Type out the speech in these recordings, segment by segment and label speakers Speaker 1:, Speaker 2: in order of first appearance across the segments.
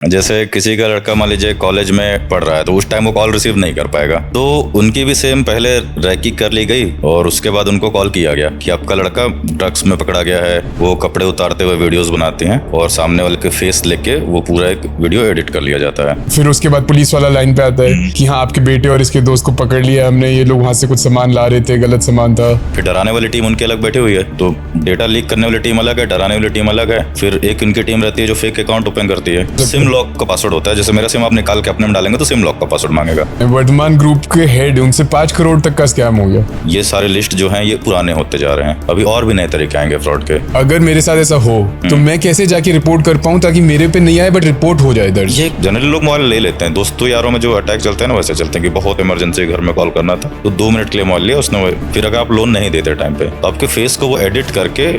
Speaker 1: जैसे किसी का लड़का मान लीजिए कॉलेज में पढ़ रहा है तो उस टाइम वो कॉल रिसीव नहीं कर पाएगा, तो उनकी भी सेम पहले रैकी कर ली गई और उसके बाद उनको कॉल किया गया कि आपका लड़का ड्रग्स में पकड़ा गया है। वो कपड़े उतारते हुए वीडियोस बनाते हैं और सामने वाले के फेस लेके वो पूरा एक वीडियो एडिट कर लिया जाता है।
Speaker 2: फिर उसके बाद पुलिस वाला लाइन पे आता है कि हाँ आपके बेटे और इसके दोस्त को पकड़ लिया हमने, ये लोग वहाँ से कुछ सामान ला रहे थे, गलत सामान था।
Speaker 1: फिर डराने वाली टीम उनकी अलग बैठी हुई है, तो डेटा लीक करने वाली टीम अलग है, डराने वाली टीम अलग है। फिर एक उनकी टीम रहती है जो फेक अकाउंट ओपन करती है। सिम लॉक का पासवर्ड होता है, जैसे मेरा सिम आप निकाल के अपने में डालेंगे तो सिम लॉक का पासवर्ड मांगेगा।
Speaker 2: वर्धमान ग्रुप के हेड उनसे 5 करोड़ तक का स्कैम हो गया।
Speaker 1: ये सारे लिस्ट जो हैं ये पुराने होते जा रहे हैं, अभी और भी नए तरीके आएंगे फ्रॉड के।
Speaker 2: अगर मेरे साथ ऐसा हो तो मैं कैसे जाके रिपोर्ट कर पाऊँ ताकि मेरे पे नहीं आए बट रिपोर्ट हो जाए दर्ज?
Speaker 1: ये जनरली लोग मोबाइल ले लेते हैं, दोस्तों यारों में जो अटैक चलते हैं ना वैसे चलते हैं कि बहुत इमरजेंसी घर में कॉल करना था तो 2 मिनट के लिए मोबाइल लिया उसने। फिर अगर आप लोन नहीं देते टाइम पे तो आपके फेस को वो एडिट करके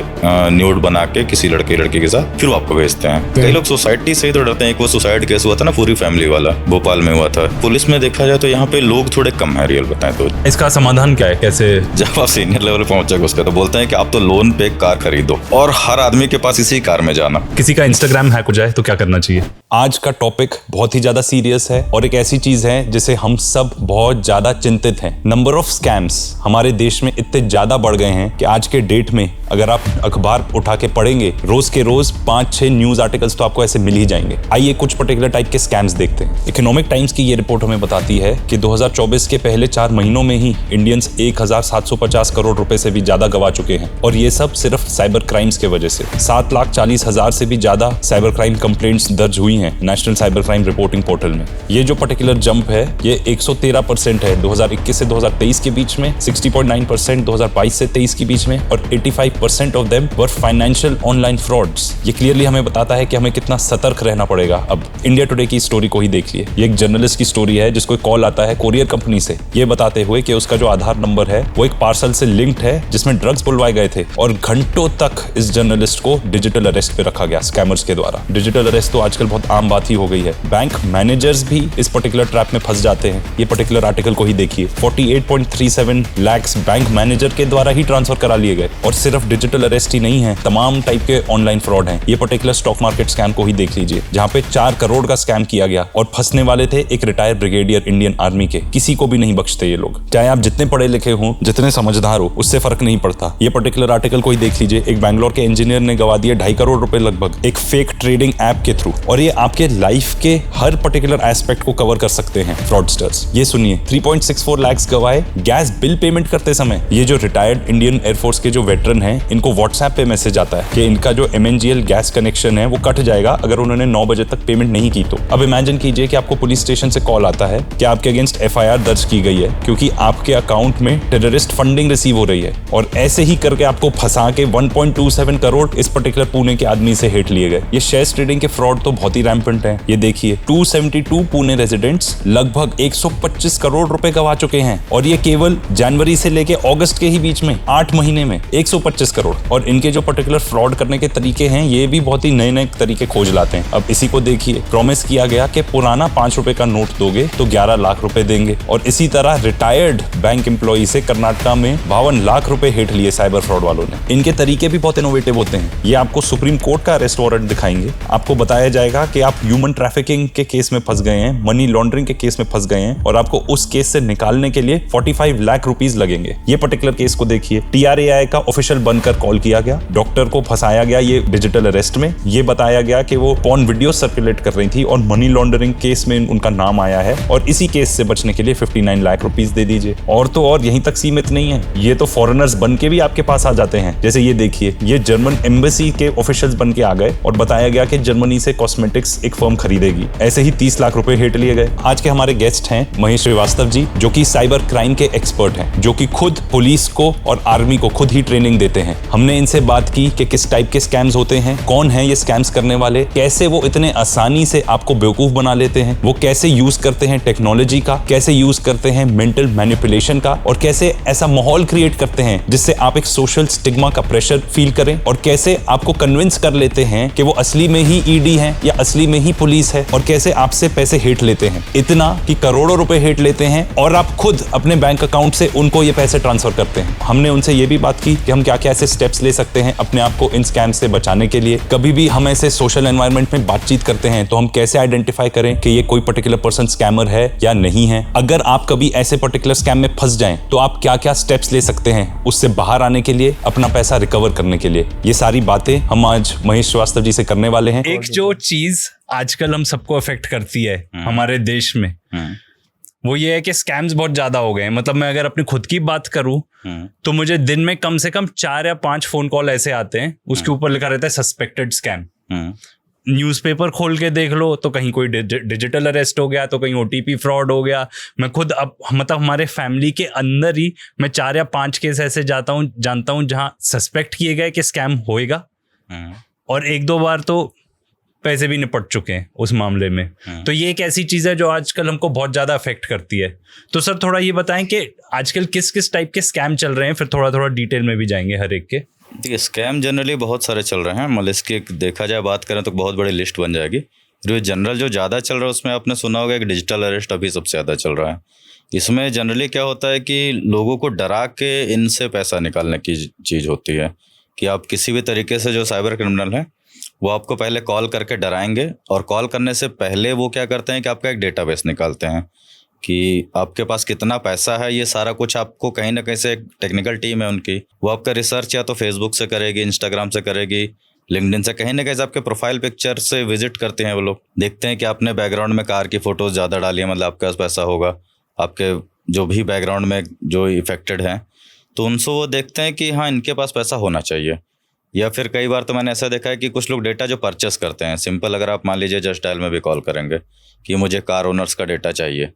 Speaker 1: न्यूड बना के किसी लड़के के साथ फिर वो आपको भेजते हैं। कई लोग सोसाइटी से ही तो डरते हैं। एक वो सुसाइड केस हुआ था ना पूरी फैमिली वाला, भोपाल में हुआ था। पुलिस में देखा जाए तो यहाँ पे लोग थोड़े कम है, रियल बताएं तो।
Speaker 3: इसका समाधान क्या है, कैसे?
Speaker 1: जब आप सीनियर लेवल पे पहुंचोगे उसका तो बोलते हैं कि आप तो लोन पे एक कार खरीदो और हर आदमी के पास इसी कार में जाना।
Speaker 3: किसी का इंस्टाग्राम हैक हो जाए तो क्या करना चाहिए?
Speaker 4: आज का टॉपिक बहुत ही ज्यादा सीरियस है और एक ऐसी चीज है जिसे हम सब बहुत ज्यादा चिंतित हैं। नंबर ऑफ स्कैम्स हमारे देश में इतने ज्यादा बढ़ गए हैं कि आज के डेट में अगर आप अखबार उठा के पढ़ेंगे रोज के रोज 5-6 न्यूज आर्टिकल्स तो आपको ऐसे मिल ही जाएंगे। आइए कुछ पर्टिकुलर टाइप के स्कैम्स देखते हैं। इकोनॉमिक टाइम्स की ये रिपोर्ट हमें बताती है कि 2024 के पहले 4 महीनों में ही इंडियंस 1750 करोड़ रुपए से भी ज्यादा गवा चुके हैं और ये सब सिर्फ साइबर क्राइम्स के वजह से। 7,40,000 से भी ज्यादा साइबर क्राइम कंप्लेंट्स दर्ज हुई हैं national cyber crime reporting portal में। ये जो पर्टिकुलर जंप है ये 113% है 2021 से 2023 के बीच में, 60.9% 2022 से 23 के बीच में और 85% of them were financial online frauds. ये क्लियरली हमें बताता है कि हमें कितना सतर्क रहना पड़ेगा। अब इंडिया टुडे की स्टोरी को ही देख लिए। ये एक जर्नलिस्ट की स्टोरी है जिसको कॉल आता है कोरियर कंपनी से ये बताते हुए कि उसका जो आधार नंबर है वो एक पार्सल से लिंक्ड है जिसमें ड्रग्स बुलवाए गए थे और घंटों तक इस जर्नलिस्ट को डिजिटल अरेस्ट पे रखा गया स्कैमर्स के द्वारा। डिजिटल अरेस्ट तो आजकल बहुत आम बात ही हो गई है। बैंक मैनेजर्स भी इस पर्टिकुलर ट्रैप में फंस जाते हैं। ये पर्टिकुलर आर्टिकल को ही देखिए। 48.37 लाख बैंक मैनेजर के द्वारा ही ट्रांसफर करा लिए गए और सिर्फ डिजिटल अरेस्ट ही नहीं है, तमाम टाइप के ऑनलाइन फ्रॉड हैं। ये पर्टिकुलर स्टॉक मार्केट स्कैम को ही देख लीजिए जहां पे 4 करोड़ का स्कैम किया गया और फंसने वाले थे एक रिटायर्ड ब्रिगेडियर इंडियन आर्मी के। किसी को भी नहीं बख्शते ये लोग, चाहे आप जितने पढ़े लिखे हो जितने समझदार हो, उससे फर्क नहीं पड़ता। ये पर्टिकुलर आर्टिकल को ही देख लीजिए। एक बैंगलोर के इंजीनियर ने गवा दिया 2.5 करोड़ रुपए लगभग एक फेक ट्रेडिंग ऐप के थ्रू और ये आपके लाइफ के हर पर्टिकुलर एस्पेक्ट को कवर कर सकते हैं फ्रॉडस्टर्स। ये सुनिए 3.64 लाख गवाए गैस बिल पेमेंट करते समय। ये जो रिटायर्ड इंडियन एयरफोर्स के जो वेटरन हैं इनको व्हाट्सएप पे मैसेज आता है कि इनका जो MNGL गैस कनेक्शन है वो कट जाएगा अगर उन्होंने 9 बजे तक पेमेंट नहीं की तो। अब इमेजिन कीजिए कि आपको पुलिस स्टेशन से कॉल आता है कि आपके अगेंस्ट FIR दर्ज की गई है क्योंकि आपके अकाउंट में टेररिस्ट फंडिंग रिसीव हो रही है और ऐसे ही करके आपको फंसा के 1.27 करोड़ इस पर्टिकुलर पुणे के आदमी से हेट लिए गए। ये शेयर ट्रेडिंग के फ्रॉड तो बहुत ही रैम्पेंट है। ये देखिए 272 पुणे रेजिडेंट्स लगभग 125 करोड़ रुपए गवा चुके हैं और ये केवल जनवरी से लेके अगस्त के ही बीच में 8 महीने में 125 करोड़। और इनके जो पर्टिकुलर फ्रॉड करने के तरीके हैं ये भी बहुत ही नए तरीके खोज लाते हैं। अब इसी को देखिए, प्रॉमिस किया गया कि पुराना 5 रुपए का नोट दोगे तो 11 लाख रुपए देंगे और इसी तरह रिटायर्ड बैंक एम्प्लॉई से कर्नाटका में 52 लाख रुपए हेठ लिए साइबर फ्रॉड वालों ने। इनके तरीके भी बहुत इनोवेटिव होते हैं। ये आपको सुप्रीम कोर्ट का अरेस्ट वारंट दिखाएंगे, आपको बताया जाएगा कि आप ह्यूमन ट्रैफिकिंग के केस में फंस गए हैं, मनी लॉन्ड्रिंग के केस में फंस गए हैं और आपको उस केस से निकालने के लिए 45 लाख रुपीस लगेंगे। ये पर्टिकुलर केस को देखिए, TRAI का ऑफिशियल बनकर कॉल किया गया, डॉक्टर को फंसाया गया ये डिजिटल अरेस्ट में। ये बताया गया कि वो पॉर्न वीडियो सर्कुलेट कर रही थी और मनी लॉन्ड्रिंग केस में उनका नाम आया है और इसी केस से बचने के लिए 59 लाख रुपीस दे दीजिए। और तो और यहीं तक सीमित नहीं है, ये तो फॉरेनर्स बन के भी आपके पास आ जाते हैं। जैसे ये देखिए, ये जर्मन एम्बेसी के ऑफिशियल्स बन के आ गए और बताया गया कि जर्मनी से कॉस्मेटिक्स एक फर्म खरीदेगी। ऐसे ही 30 लाख रुपए हेठ लिए गए। आज के हमारे गेस्ट हैं महेश श्रीवास्तव जी जो कि साइबर क्राइम के एक्सपर्ट हैं, जो कि खुद पुलिस को और आर्मी को खुद ही ट्रेनिंग देते हैं। हमने इनसे बात की कि किस टाइप के स्कैम्स होते हैं, कौन है ये स्कैम्स करने वाले, कैसे वो इतने आसानी से आपको बेवकूफ बना लेते हैं, वो कैसे यूज करते हैं टेक्नोलॉजी का, कैसे यूज करते हैं मेंटल मैनिपुलेशन का और कैसे ऐसा माहौल क्रिएट करते हैं जिससे आप एक सोशल स्टिग्मा का प्रेशर फील करें और कैसे आपको कन्विंस कर लेते हैं कि वो असली में ही ED हैं या असली में ही पुलिस है और कैसे आपसे पैसे हेठ लेते हैं, इतना कि करोड़ों रुपए हेठ लेते हैं और आप खुद अपने बैंक अकाउंट से उनको ये पैसे ट्रांसफर करते हैं। हमने उनसे ये भी बात की कि हम क्या क्या ऐसे स्टेप्स ले सकते हैं अपने आप को इन स्कैम से बचाने के लिए। कभी भी हम ऐसे सोशल एनवायरनमेंट में बातचीत करते हैं तो हम कैसे आइडेंटिफाई करें कि ये कोई पर्टिकुलर पर्सन स्कैमर है या नहीं है। अगर आप कभी ऐसे पर्टिकुलर स्कैम में फंस जाएं तो आप क्या क्या स्टेप्स ले सकते हैं उससे बाहर आने के लिए, अपना पैसा रिकवर करने के लिए। ये सारी बातें हम आज महेश श्रीवास्तव जी से करने वाले हैं।
Speaker 3: एक जो चीज आजकल हम सबको अफेक्ट करती है हमारे देश में, वो ये है कि स्कैम्स बहुत ज्यादा हो गए हैं। मतलब मैं अगर अपनी खुद की बात करूं तो मुझे दिन में कम से कम 4 या 5 फोन कॉल ऐसे आते हैं, उसके ऊपर लिखा रहता है सस्पेक्टेड स्कैम। न्यूज़पेपर खोल के देख लो तो कहीं कोई डिजिटल अरेस्ट हो गया, तो कहीं ओटीपी फ्रॉड हो गया। मैं खुद अब मतलब हमारे फैमिली के अंदर ही मैं 4 या 5 केस ऐसे जानता हूं जहां सस्पेक्ट किए गए कि स्कैम होएगा, और 1-2 बार तो पैसे भी निपट चुके हैं उस मामले में। तो ये एक ऐसी चीज़ है जो आजकल हमको बहुत ज़्यादा अफेक्ट करती है। तो सर थोड़ा ये बताएं कि आजकल किस किस टाइप के स्कैम चल रहे हैं, फिर थोड़ा थोड़ा डिटेल में भी जाएंगे हर एक के।
Speaker 1: देखिए, स्कैम जनरली बहुत सारे चल रहे हैं। मतलब इसकी देखा जाए, बात करें तो बहुत बड़ी लिस्ट बन जाएगी। जो जनरल जो ज़्यादा चल रहा है उसमें आपने सुना होगा कि डिजिटल अरेस्ट अभी सबसे ज़्यादा चल रहा है। इसमें जनरली क्या होता है कि लोगों को डरा के इनसे पैसा निकालने की चीज़ होती है कि आप किसी भी तरीके से, जो साइबर क्रिमिनल हैं वो आपको पहले कॉल करके डराएंगे, और कॉल करने से पहले वो क्या करते हैं कि आपका एक डेटाबेस निकालते हैं कि आपके पास कितना पैसा है। ये सारा कुछ आपको कहीं ना कहीं से, एक टेक्निकल टीम है उनकी, वो आपका रिसर्च या तो फेसबुक से करेगी, इंस्टाग्राम से करेगी, लिंक्डइन से, कहीं ना कहीं से आपके प्रोफाइल पिक्चर से विजिट करते हैं वो लोग। देखते हैं कि आपने बैकग्राउंड में कार की फ़ोटोज़ ज़्यादा डाली है, मतलब आपके पास पैसा होगा। आपके जो भी बैकग्राउंड में जो इफेक्टेड हैं तो उनसे वो देखते हैं कि हाँ, इनके पास पैसा होना चाहिए। या फिर कई बार तो मैंने ऐसा देखा है कि कुछ लोग डेटा जो परचेस करते हैं, सिंपल अगर आप मान लीजिए जस्ट डायल में भी कॉल करेंगे कि मुझे कार ओनर्स का डेटा चाहिए,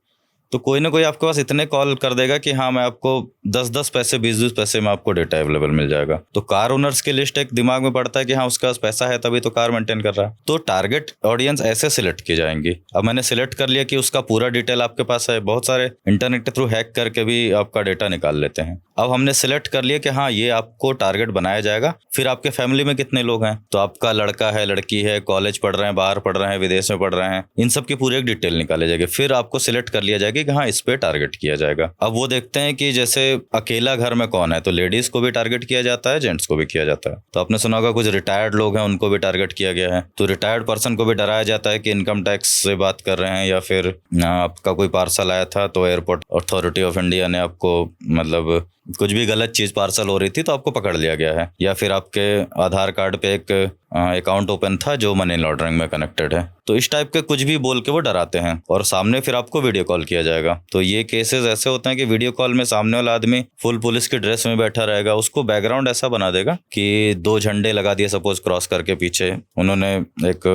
Speaker 1: तो कोई ना कोई आपके पास इतने कॉल कर देगा कि हाँ, मैं आपको 10-10 पैसे, 20-20 पैसे में आपको डेटा अवेलेबल मिल जाएगा। तो कार ओनर्स की लिस्ट एक दिमाग में पड़ता है कि हाँ, उसके पास पैसा है तभी तो कार मेंटेन कर रहा है। तो टारगेट ऑडियंस ऐसे सिलेक्ट की जाएंगी। अब मैंने सिलेक्ट कर लिया कि उसका पूरा डिटेल आपके पास है। बहुत सारे इंटरनेट के थ्रू हैक करके भी आपका डेटा निकाल लेते हैं। अब हमने सिलेक्ट कर लिया कि हाँ, ये आपको टारगेट बनाया जाएगा। फिर आपके फैमिली में कितने लोग हैं, तो आपका लड़का है, लड़की है, कॉलेज पढ़ रहे हैं, बाहर पढ़ रहे हैं, विदेश में पढ़ रहे हैं, इन सब की पूरी एक डिटेल निकाली जाएगी। फिर आपको सिलेक्ट कर लिया जाएगा कि हाँ, इस पे टारगेट किया जाएगा। अब वो देखते हैं कि जैसे अकेला घर में कौन है, तो लेडीज को भी टारगेट किया जाता है, जेंट्स को भी किया जाता है। तो आपने सुना होगा कुछ रिटायर्ड लोग हैं, उनको भी टारगेट किया गया है। तो रिटायर्ड पर्सन को भी डराया जाता है कि इनकम टैक्स से बात कर रहे हैं, या फिर आपका कोई पार्सल आया था तो एयरपोर्ट अथॉरिटी ऑफ इंडिया ने आपको, मतलब कुछ भी गलत चीज़ पार्सल हो रही थी तो आपको पकड़ लिया गया है। या फिर आपके आधार कार्ड पे एक अकाउंट ओपन था जो मनी लॉन्ड्रिंग में कनेक्टेड है। तो इस टाइप के कुछ भी बोल के वो डराते हैं, और सामने फिर आपको वीडियो कॉल किया जाएगा। तो ये केसेस ऐसे होते हैं कि वीडियो कॉल में सामने वाला आदमी फुल पुलिस की ड्रेस में बैठा रहेगा, उसको बैकग्राउंड ऐसा बना देगा कि 2 झंडे लगा दिए सपोज क्रॉस करके, पीछे उन्होंने एक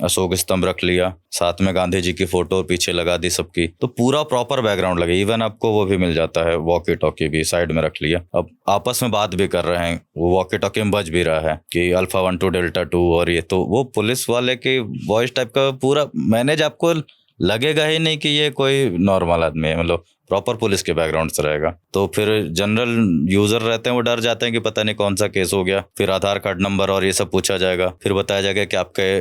Speaker 1: अशोक स्तंभ रख लिया, साथ में गांधी जी की फोटो पीछे लगा दी सबकी, तो पूरा प्रॉपर बैकग्राउंड लगे। इवन आपको वो भी मिल जाता है, वॉकी टॉकी भी साइड में रख लिया। अब आपस में बात भी कर रहे हैं, वो वॉकी टॉकी में बज भी रहा है कि अल्फा 1 to डेल्टा 2, और ये तो वो पुलिस वाले की वॉइस टाइप का पूरा मैनेज, आपको लगेगा ही नहीं कि ये कोई नॉर्मल आदमी है, मतलब प्रॉपर पुलिस के बैकग्राउंड से रहेगा। तो फिर जनरल यूजर रहते हैं वो डर जाते हैं कि पता नहीं कौन सा केस हो गया। फिर आधार कार्ड नंबर और ये सब पूछा जाएगा, फिर बताया जाएगा कि आपके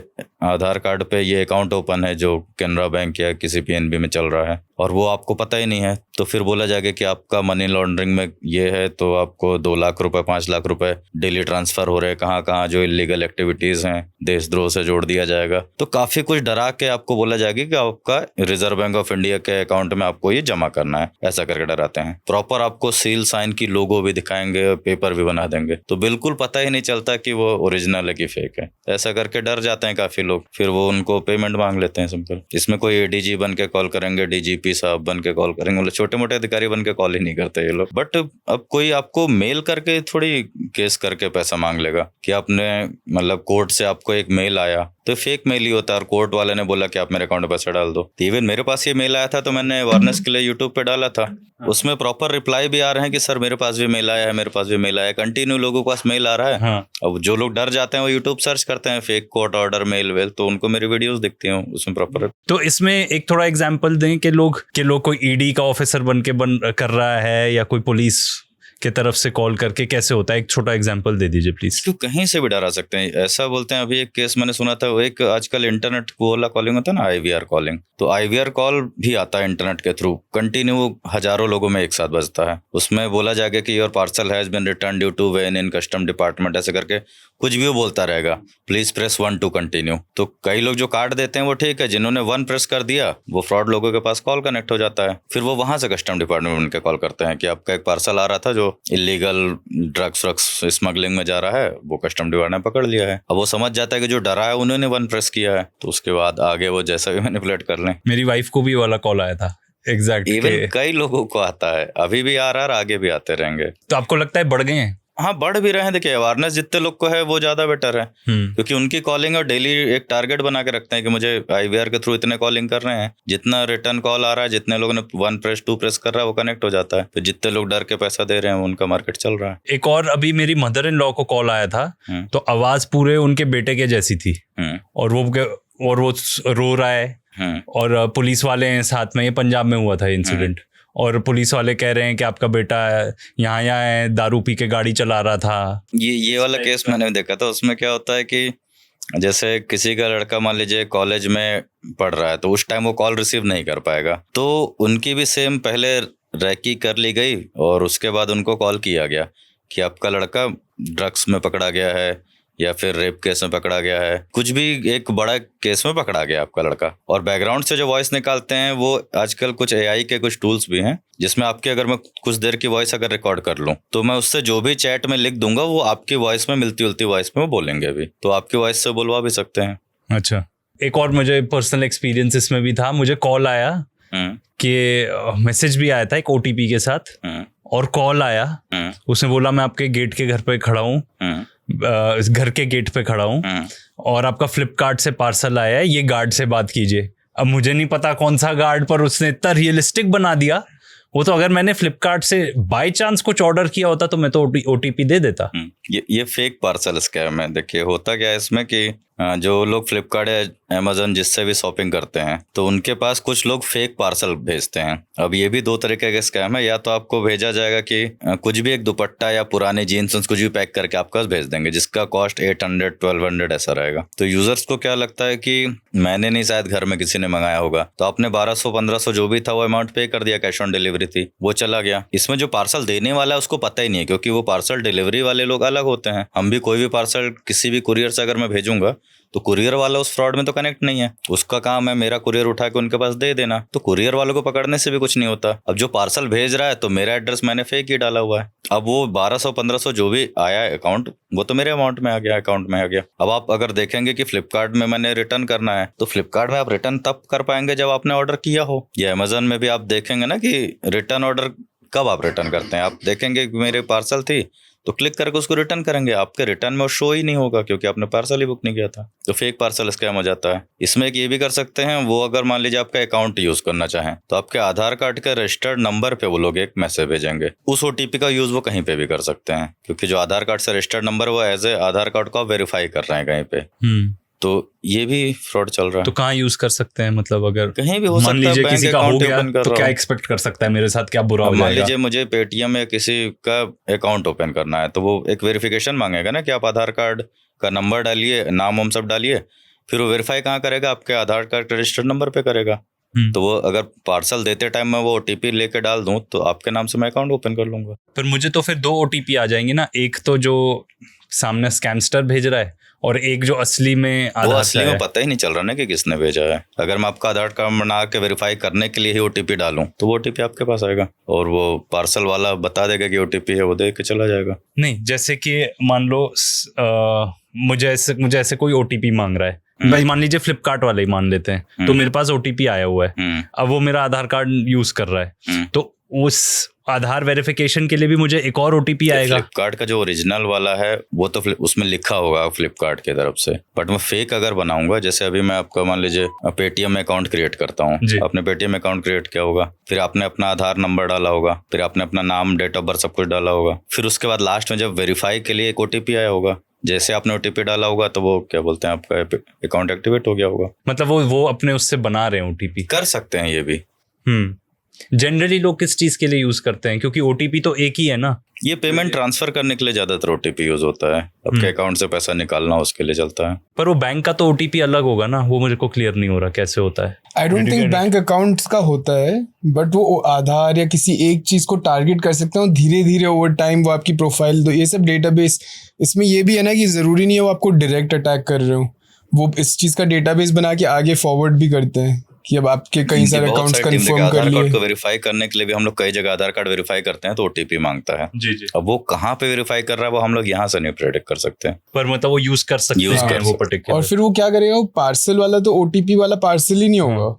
Speaker 1: आधार कार्ड पे ये अकाउंट ओपन है जो कैनरा बैंक या किसी पीएनबी में चल रहा है, और वो आपको पता ही नहीं है। तो फिर बोला जाएगा कि आपका मनी लॉन्ड्रिंग में ये है, तो आपको 2 लाख रुपए, 5 लाख रुपए डेली ट्रांसफर हो रहे हैं, कहाँ कहाँ जो इलीगल एक्टिविटीज हैं देशद्रोह से जोड़ दिया जाएगा। तो काफी कुछ डरा के आपको बोला जाएगा कि आपका रिजर्व बैंक ऑफ इंडिया के अकाउंट में आपको ये जमा करना है, ऐसा करके डराते हैं। प्रॉपर आपको सील साइन की लोगो भी दिखाएंगे, पेपर भी बना देंगे, तो बिल्कुल पता ही नहीं चलता कि वो ओरिजिनल है कि फेक है। ऐसा करके डर जाते हैं काफी लोग, फिर वो उनको पेमेंट मांग लेते हैं सिंपल। इसमें कोई एडीजी बन के कॉल करेंगे, डीजीपी साहब बन के कॉल करेंगे, मतलब छोटे मोटे अधिकारी बन के कॉल ही नहीं करते ये लोग। बट अब कोई आपको मेल करके थोड़ी केस करके पैसा मांग लेगा कि आपने, मतलब कोर्ट से आपको एक मेल आया, तो फेक मेल ही होता है, और कोर्ट वाले ने बोला कि आप मेरे अकाउंट में पैसा डाल दो। इवन मेरे पास ये मेल आया था तो मैंने अवेयरनेस के लिए यूट्यूब पे डाला था, उसमें प्रॉपर रिप्लाई भी आ रहे हैं कि सर मेरे पास भी मेल आया है, मेरे पास भी मेल आया है। कंटिन्यू लोगों के पास मेल आ रहा है। हाँ। अब जो लोग डर जाते हैं वो यूट्यूब सर्च करते हैं फेक कोर्ट ऑर्डर मेल वेल, तो उनको मेरी वीडियोस दिखती हैं उसमें प्रॉपर।
Speaker 3: तो इसमें एक थोड़ा एग्जांपल दें कि लोग कोई ईडी का ऑफिसर बन कर रहा है, या कोई पुलिस के तरफ से कॉल करके कैसे होता है, एक छोटा एग्जांपल दे दीजिए प्लीज।
Speaker 1: तो कहीं से भी डरा सकते हैं, ऐसा बोलते हैं। अभी एक केस मैंने सुना था, वो एक आजकल इंटरनेट वो वाला कॉलिंग होता है ना, IVR कॉलिंग, तो IVR कॉल भी आता है इंटरनेट के थ्रू, कंटिन्यू हजारों लोगों में एक साथ बजता है। उसमें बोला जाएगा कि your parcel has been return due to when in custom department, ऐसे करके कुछ भी वो बोलता रहेगा, प्लीज प्रेस 1 टू कंटिन्यू। तो कई लोग जो काट देते हैं वो ठीक है, जिन्होंने 1 प्रेस कर दिया वो फ्रॉड लोगों के पास कॉल कनेक्ट हो जाता है, फिर वो वहां से कस्टम डिपार्टमेंट में उनके कॉल करते हैं कि आपका एक पार्सल आ रहा था जो इलीगल ड्रग्स स्मगलिंग में जा रहा है, वो कस्टम डिपार्टमेंट ने पकड़ लिया है। अब वो समझ जाता है कि जो डरा है उन्होंने 1 प्रेस किया है, तो उसके बाद आगे वो जैसा भी मैनिपुलेट कर लें।
Speaker 3: मेरी वाइफ को भी वाला कॉल आया था एग्जैक्ट,
Speaker 1: इवन कई लोगों को आता है, अभी भी आ रहा है और आगे भी आते रहेंगे।
Speaker 3: तो आपको लगता है बढ़ गए हैं?
Speaker 1: हाँ, बढ़ भी रहे हैं। देखिए, अवेयरनेस जितने लोग को है वो ज्यादा बेटर है, क्योंकि उनकी कॉलिंग और डेली एक टारगेट बना के रखते हैं कि मुझे IVR के थ्रू इतने कॉलिंग कर रहे हैं, जितना रिटर्न कॉल आ रहा है, जितने लोगों ने 1 प्रेस 2 प्रेस कर रहा है वो कनेक्ट हो जाता है, फिर जितने लोग डर के पैसा दे रहे हैं उनका मार्केट चल रहा है।
Speaker 3: एक और अभी मेरी मदर इन लॉ को कॉल आया था, तो आवाज पूरे उनके बेटे के जैसी थी, और वो रो रहा है, और पुलिस वाले हैं साथ में, ये पंजाब में हुआ था इंसिडेंट, और पुलिस वाले कह रहे हैं कि आपका बेटा यहाँ है, दारू पी के गाड़ी चला रहा था।
Speaker 1: ये वाला केस मैंने देखा था। उसमें क्या होता है कि जैसे किसी का लड़का मान लीजिए कॉलेज में पढ़ रहा है, तो उस टाइम वो कॉल रिसीव नहीं कर पाएगा, तो उनकी भी सेम पहले रैकी कर ली गई और उसके बाद उनको कॉल किया गया कि आपका लड़का ड्रग्स में पकड़ा गया है या फिर रेप केस में पकड़ा गया है, कुछ भी एक बड़ा केस में पकड़ा गया आपका लड़का। और बैकग्राउंड से जो वॉइस निकालते हैं वो आजकल कुछ AI के कुछ टूल्स भी हैं, जिसमें आपके अगर मैं कुछ देर की वॉइस अगर रिकॉर्ड कर लूं तो मैं उससे जो भी चैट में लिख दूंगा वो आपकी वॉइस में मिलती जुलती वॉइस में वो बोलेंगे भी, तो आपकी वॉइस से बोलवा भी सकते हैं।
Speaker 3: अच्छा, एक और मुझे पर्सनल एक्सपीरियंस इसमें भी था। मुझे कॉल आया कि मैसेज भी आया था एक OTP के साथ, और कॉल आया, उसने बोला मैं आपके गेट के घर पे खड़ा हूँ, घर के गेट पे खड़ा हूँ, और आपका फ्लिपकार्ट से पार्सल आया है, ये गार्ड से बात कीजिए। अब मुझे नहीं पता कौन सा गार्ड, पर उसने इतना रियलिस्टिक बना दिया। वो तो अगर मैंने फ्लिपकार्ट से बाय चांस कुछ ऑर्डर किया होता तो मैं तो OTP दे देता।
Speaker 1: ये फेक पार्सल स्कैम है। देखिए, होता क्या है इसमें कि जो लोग फ्लिपकार्ट या अमेजन जिससे भी शॉपिंग करते हैं तो उनके पास कुछ लोग फेक पार्सल भेजते हैं। अब ये भी 2 तरीके के स्कैम है। या तो आपको भेजा जाएगा कि कुछ भी एक दुपट्टा या पुराने जीन्स कुछ भी पैक करके आपके पास भेज देंगे, जिसका कॉस्ट 800-1200 ऐसा रहेगा। तो यूजर्स को क्या लगता है कि मैंने नहीं, शायद घर में किसी ने मंगाया होगा, तो आपने 1200-1500 जो भी था वो अमाउंट पे कर दिया, कैश ऑन डिलीवरी थी, वो चला गया। इसमें जो पार्सल देने वाला है उसको पता ही नहीं है, क्योंकि वो पार्सल डिलीवरी वाले लोग अलग होते हैं। हम भी कोई भी पार्सल किसी भी कुरियर से अगर मैं भेजूंगा तो कुरियर वाला उस फ्रॉड में तो कनेक्ट नहीं है, उसका काम है मेरा कुरियर उठा के उनके पास दे देना, तो कुरियर वालों को पकड़ने से भी कुछ नहीं होता। अब जो पार्सल भेज रहा है तो मेरा एड्रेस मैंने फेक ही डाला हुआ है, अब वो 1200-1500 जो भी आया अकाउंट वो तो मेरे अमाउंट में आ गया, अकाउंट में आ गया। अब आप अगर देखेंगे कि फ्लिपकार्ट में मैंने रिटर्न करना है तो फ्लिपकार्ट में आप रिटर्न तब कर पाएंगे जब आपने ऑर्डर किया हो, या अमेजन में भी आप देखेंगे ना कि रिटर्न ऑर्डर कब आप रिटर्न करते हैं। आप देखेंगे कि मेरे पार्सल थी तो क्लिक करके उसको रिटर्न करेंगे, आपके रिटर्न में वो शो ही नहीं होगा क्योंकि आपने पार्सल ही बुक नहीं किया था। तो फेक पार्सल स्कैम हो जाता है। इसमें एक ये भी कर सकते हैं, वो अगर मान लीजिए आपका अकाउंट यूज करना चाहें तो आपके आधार कार्ड के रजिस्टर्ड नंबर पे वो लोग एक मैसेज भेजेंगे, उस OTP का यूज वो कहीं पे भी कर सकते हैं, क्योंकि जो आधार कार्ड से रजिस्टर्ड नंबर वो एज ए आधार कार्ड को आप वेरीफाई कर रहे हैं कहीं पे, तो ये भी फ्रॉड चल रहा है।
Speaker 3: तो कहाँ यूज कर सकते हैं, मतलब अगर
Speaker 1: कहीं भी हो सकता है,
Speaker 3: मान लीजिए
Speaker 1: बैंक
Speaker 3: किसी का हो
Speaker 1: अकाउंट
Speaker 3: गया
Speaker 1: ओपन कर
Speaker 3: तो
Speaker 1: रहा
Speaker 3: क्या
Speaker 1: हूं।
Speaker 3: एक्सपेक्ट कर सकता है मेरे साथ, क्या बुरा हो
Speaker 1: मान
Speaker 3: जाएगा?
Speaker 1: लीजिए मुझे पेटीएम में किसी का अकाउंट ओपन करना है तो वो एक वेरिफिकेशन मांगेगा ना कि आप आधार कार्ड का नंबर डालिए, नाम वाम सब डालिए, फिर वो वेरीफाई कहाँ करेगा, आपके आधार कार्ड के रजिस्टर्ड नंबर पे करेगा। तो वो अगर पार्सल देते टाइम मैं वो OTP लेके डाल दूं तो आपके नाम से मैं अकाउंट ओपन कर लूंगा।
Speaker 3: पर मुझे तो फिर 2 OTP आ जाएंगे ना, एक तो जो सामने स्कैमस्टर भेज रहा है और एक जो असली में
Speaker 1: वो
Speaker 3: आधार
Speaker 1: असली
Speaker 3: का
Speaker 1: में
Speaker 3: है।
Speaker 1: पता ही नहीं चल रहा ना कि किसने भेजा है। अगर मैं आपका आधार कार्ड बना के वेरीफाई करने के लिए ही OTP डालूं तो वो OTP आपके पास आएगा और वो पार्सल वाला बता देगा कि OTP है, वो दे के चला जाएगा।
Speaker 3: नहीं, जैसे कि मान लो मुझे ऐसे कोई OTP मांग रहा है, भाई मान लीजिए फ्लिपकार्ट वाले ही मान लेते हैं, तो मेरे पास OTP आया हुआ है, अब वो मेरा आधार कार्ड यूज कर रहा है, तो उस आधार वेरिफिकेशन के लिए भी मुझे एक और OTP आएगा।
Speaker 1: फ्लिपकार्ट का जो ओरिजिनल वाला है वो तो उसमें लिखा होगा फ्लिपकार्ट की तरफ से, बट मैं फेक अगर बनाऊंगा, जैसे अभी मैं आपका मान लीजिए पेटीएम में अकाउंट क्रिएट करता हूँ, आपने पेटीएम अकाउंट क्रिएट किया होगा, फिर आपने अपना आधार नंबर डाला होगा, फिर आपने अपना नाम, डेट ऑफ बर्थ सब कुछ डाला होगा, फिर उसके बाद लास्ट में जब वेरीफाई के लिए एक OTP आया होगा, जैसे आपने OTP डाला होगा तो वो क्या बोलते हैं आपका अकाउंट एक्टिवेट हो गया होगा।
Speaker 3: मतलब वो अपने उससे बना रहे हैं OTP।
Speaker 1: कर सकते हैं ये भी।
Speaker 3: जनरली लोग किस चीज के लिए यूज करते हैं, क्योंकि ओटीपी तो एक ही है ना।
Speaker 1: ये पेमेंट ट्रांसफर करने के लिए ज्यादातर ओटीपी यूज होता है, आपके अकाउंट से पैसा निकालना उसके लिए चलता है।
Speaker 3: पर वो बैंक का तो ओटीपी अलग होगा ना, वो मुझे को क्लियर नहीं हो रहा कैसे होता है।
Speaker 2: I don't think bank accounts का होता है, बट वो आधार या किसी एक चीज को टारगेट कर सकते हो, धीरे धीरे ओवर टाइम वो आपकी प्रोफाइल दो, ये सब डेटाबेस। इसमें ये भी है ना कि जरूरी नहीं है वो आपको डायरेक्ट अटैक कर रहे हो, वो इस चीज का डेटाबेस बना के आगे फॉरवर्ड भी करते हैं कि अब आपके कई सारे अकाउंट्स कंफर्म कर लिए।
Speaker 1: आधार कार्ड को वेरीफाई करने के लिए भी हम लोग कई जगह आधार कार्ड वेरीफाई करते हैं तो ओटीपी मांगता है।
Speaker 3: जी जी।
Speaker 1: अब वो कहाँ पे वेरीफाई कर रहा है वो हम लोग यहाँ से नहीं प्रेडिक्ट कर सकते हैं,
Speaker 3: पर मतलब वो यूज कर सकते हैं वो पर्टिकुलर।
Speaker 2: और फिर वो क्या करेगा, वो पार्सल वाला तो ओटीपी वाला पार्सल ही नहीं होगा,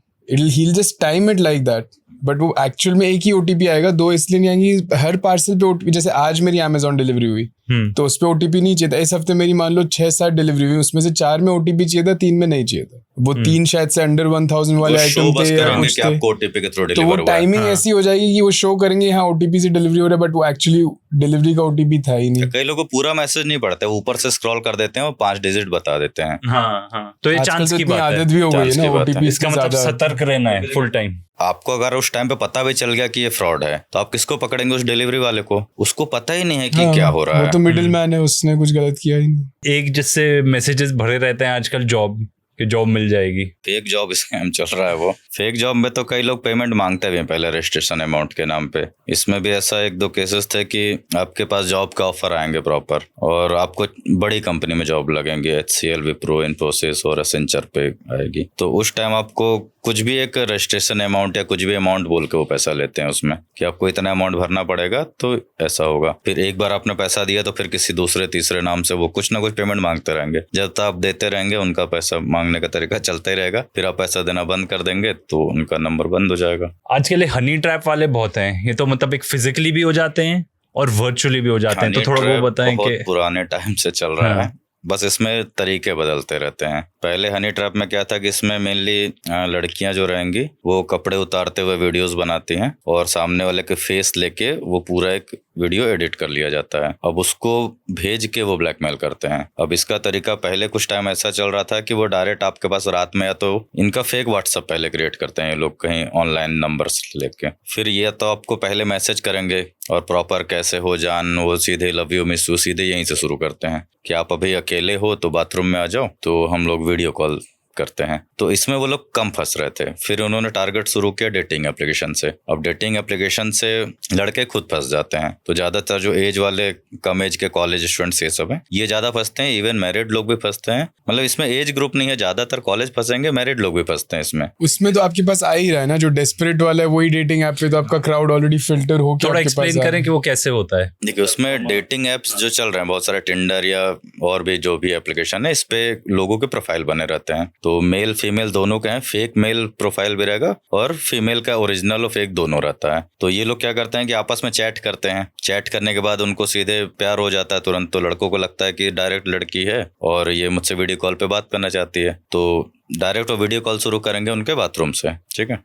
Speaker 2: he'll just time it like that, but वो एक्चुअल में एक ही ओटीपी आएगा, दो इसलिए नहीं आएंगी। हर पार्सल पे ओटीपी, जैसे आज मेरी अमेजॉन डिलीवरी हुई तो उस पे ओटीपी नहीं चाहिए था। इस हफ्ते मेरी मान लो 6-7 डिलीवरी हुई, उसमें से 4 में ओटीपी चाहिए था, 3 में नहीं चाहिए था। वो 3 शायद से अंडर 1000 वाले आइटम थे या कुछ थे,
Speaker 1: ओटीपी के थ्रू
Speaker 2: तो वो
Speaker 1: डिलीवर हुआ है।
Speaker 2: टाइमिंग ऐसी हो जाएगी कि वो शो करेंगे हाँ ओटीपी से डिलीवरी हो रहा है, बट वो एक्चुअली डिलीवरी का ओटीपी था ही नहीं।
Speaker 1: कई लोग को पूरा मैसेज नहीं पढ़ते, ऊपर से स्क्रॉल कर देते हैं और 5 डिजिट बता देते हैं।
Speaker 3: हाँ हाँ, तो ये
Speaker 2: आजकल
Speaker 3: चांस
Speaker 2: तो
Speaker 3: की
Speaker 2: इतनी
Speaker 3: बात है।
Speaker 2: आदत भी हो गई है
Speaker 1: चांस
Speaker 2: ना
Speaker 1: की बात है।
Speaker 2: ओटीपी
Speaker 3: इसका मतलब सतर्क रहना है फुल टाइम।
Speaker 1: आपको अगर उस टाइम पे पता भी चल गया कि ये फ्रॉड है तो आप किसको पकड़ेंगे? उस डिलीवरी वाले को। उसको पता ही नहीं है कि क्या हो रहा है।
Speaker 2: वो तो मिडिल मैन है, उसने कुछ गलत किया ही नहीं।
Speaker 3: एक जिससे मैसेजेस भरे रहते हैं आजकल, जॉब कि जॉब मिल जाएगी।
Speaker 1: फेक जॉब स्कैम चल रहा है। वो फेक जॉब में तो कई लोग पेमेंट मांगते भी हैं पहले रजिस्ट्रेशन अमाउंट के नाम पे। इसमें भी ऐसा 1-2 केसेस थे कि आपके पास जॉब का ऑफर आएंगे प्रॉपर और आपको बड़ी कंपनी में जॉब लगेंगे, HCL, विप्रो, इन्फोसिस और एसेंचर पे आएगी। तो उस टाइम आपको कुछ भी एक रजिस्ट्रेशन अमाउंट या कुछ भी अमाउंट बोल के वो पैसा लेते हैं उसमें कि आपको इतना अमाउंट भरना पड़ेगा, तो ऐसा होगा। फिर एक बार आपने पैसा दिया तो फिर किसी दूसरे तीसरे नाम से वो कुछ ना कुछ पेमेंट मांगते रहेंगे। जब तक आप देते रहेंगे उनका पैसा मांगने का तरीका चलता ही रहेगा। फिर आप पैसा देना बंद कर देंगे तो उनका नंबर बंद हो जाएगा।
Speaker 3: आज के लिए हनी ट्रैप वाले बहुत हैं। ये तो मतलब एक फिजिकली भी हो जाते हैं और वर्चुअली भी हो जाते हैं। तो थोड़ा वो बताएं कि
Speaker 1: पुराने टाइम से चल रहा है, बस इसमें तरीके बदलते रहते हैं। पहले हनी ट्रैप में क्या था कि इसमें मेनली लड़कियां जो रहेंगी वो कपड़े उतारते हुए वीडियोस बनाती हैं और सामने वाले के फेस लेके वो पूरा एक वीडियो एडिट कर लिया जाता है। अब उसको भेज के वो ब्लैकमेल करते हैं। अब इसका तरीका पहले कुछ टाइम ऐसा चल रहा था कि वो डायरेक्ट आपके पास रात में या तो इनका फेक व्हाट्सएप पहले क्रिएट करते हैं ये लोग कहीं ऑनलाइन नंबर्स लेके। फिर ये तो आपको पहले मैसेज करेंगे और प्रॉपर कैसे हो जान, वो सीधे लव यू मिस यू सीधे यहीं से शुरू करते हैं कि आप अभी अकेले हो तो बाथरूम में आ जाओ, तो हम लोग वीडियो कॉल करते हैं। तो इसमें वो लोग कम फंस रहे थे। फिर उन्होंने टारगेट शुरू किया डेटिंग एप्लीकेशन से। अब डेटिंग एप्लीकेशन से लड़के खुद फंस जाते हैं। तो ज्यादातर जो एज वाले कम एज के कॉलेज स्टूडेंट्स ये सब हैं, ये ज्यादा फंसते हैं। इवन मैरिड लोग भी फंसते हैं। मतलब इसमें एज ग्रुप नहीं है, ज्यादातर कॉलेज फंसेंगे, मैरिड लोग भी फंसते हैं इसमें।
Speaker 2: उसमें तो आपके पास आ ही रहा है ना, जो डेस्परेट वाला है वही डेटिंग ऐप पे तो आपका क्राउड ऑलरेडी फिल्टर हो के
Speaker 3: थोड़ा
Speaker 2: आपके पास
Speaker 3: एक्सप्लेन करें कि वो कैसे होता है।
Speaker 1: देखिए उसमें डेटिंग एप्स जो चल रहे हैं बहुत सारे, टिंडर या और भी जो भी एप्लीकेशन है, इस पे लोगों के प्रोफाइल बने रहते हैं। तो मेल फीमेल दोनों के हैं। फेक मेल प्रोफाइल भी रहेगा और फीमेल का ओरिजिनल और फेक दोनों रहता है। तो ये लोग क्या करते हैं कि आपस में चैट करते हैं। चैट करने के बाद उनको सीधे प्यार हो जाता है तुरंत। तो लड़कों को लगता है कि डायरेक्ट लड़की है और ये मुझसे वीडियो कॉल पे बात करना चाहती है, तो डायरेक्ट वो वीडियो कॉल शुरू करेंगे उनके बाथरूम से, ठीक है।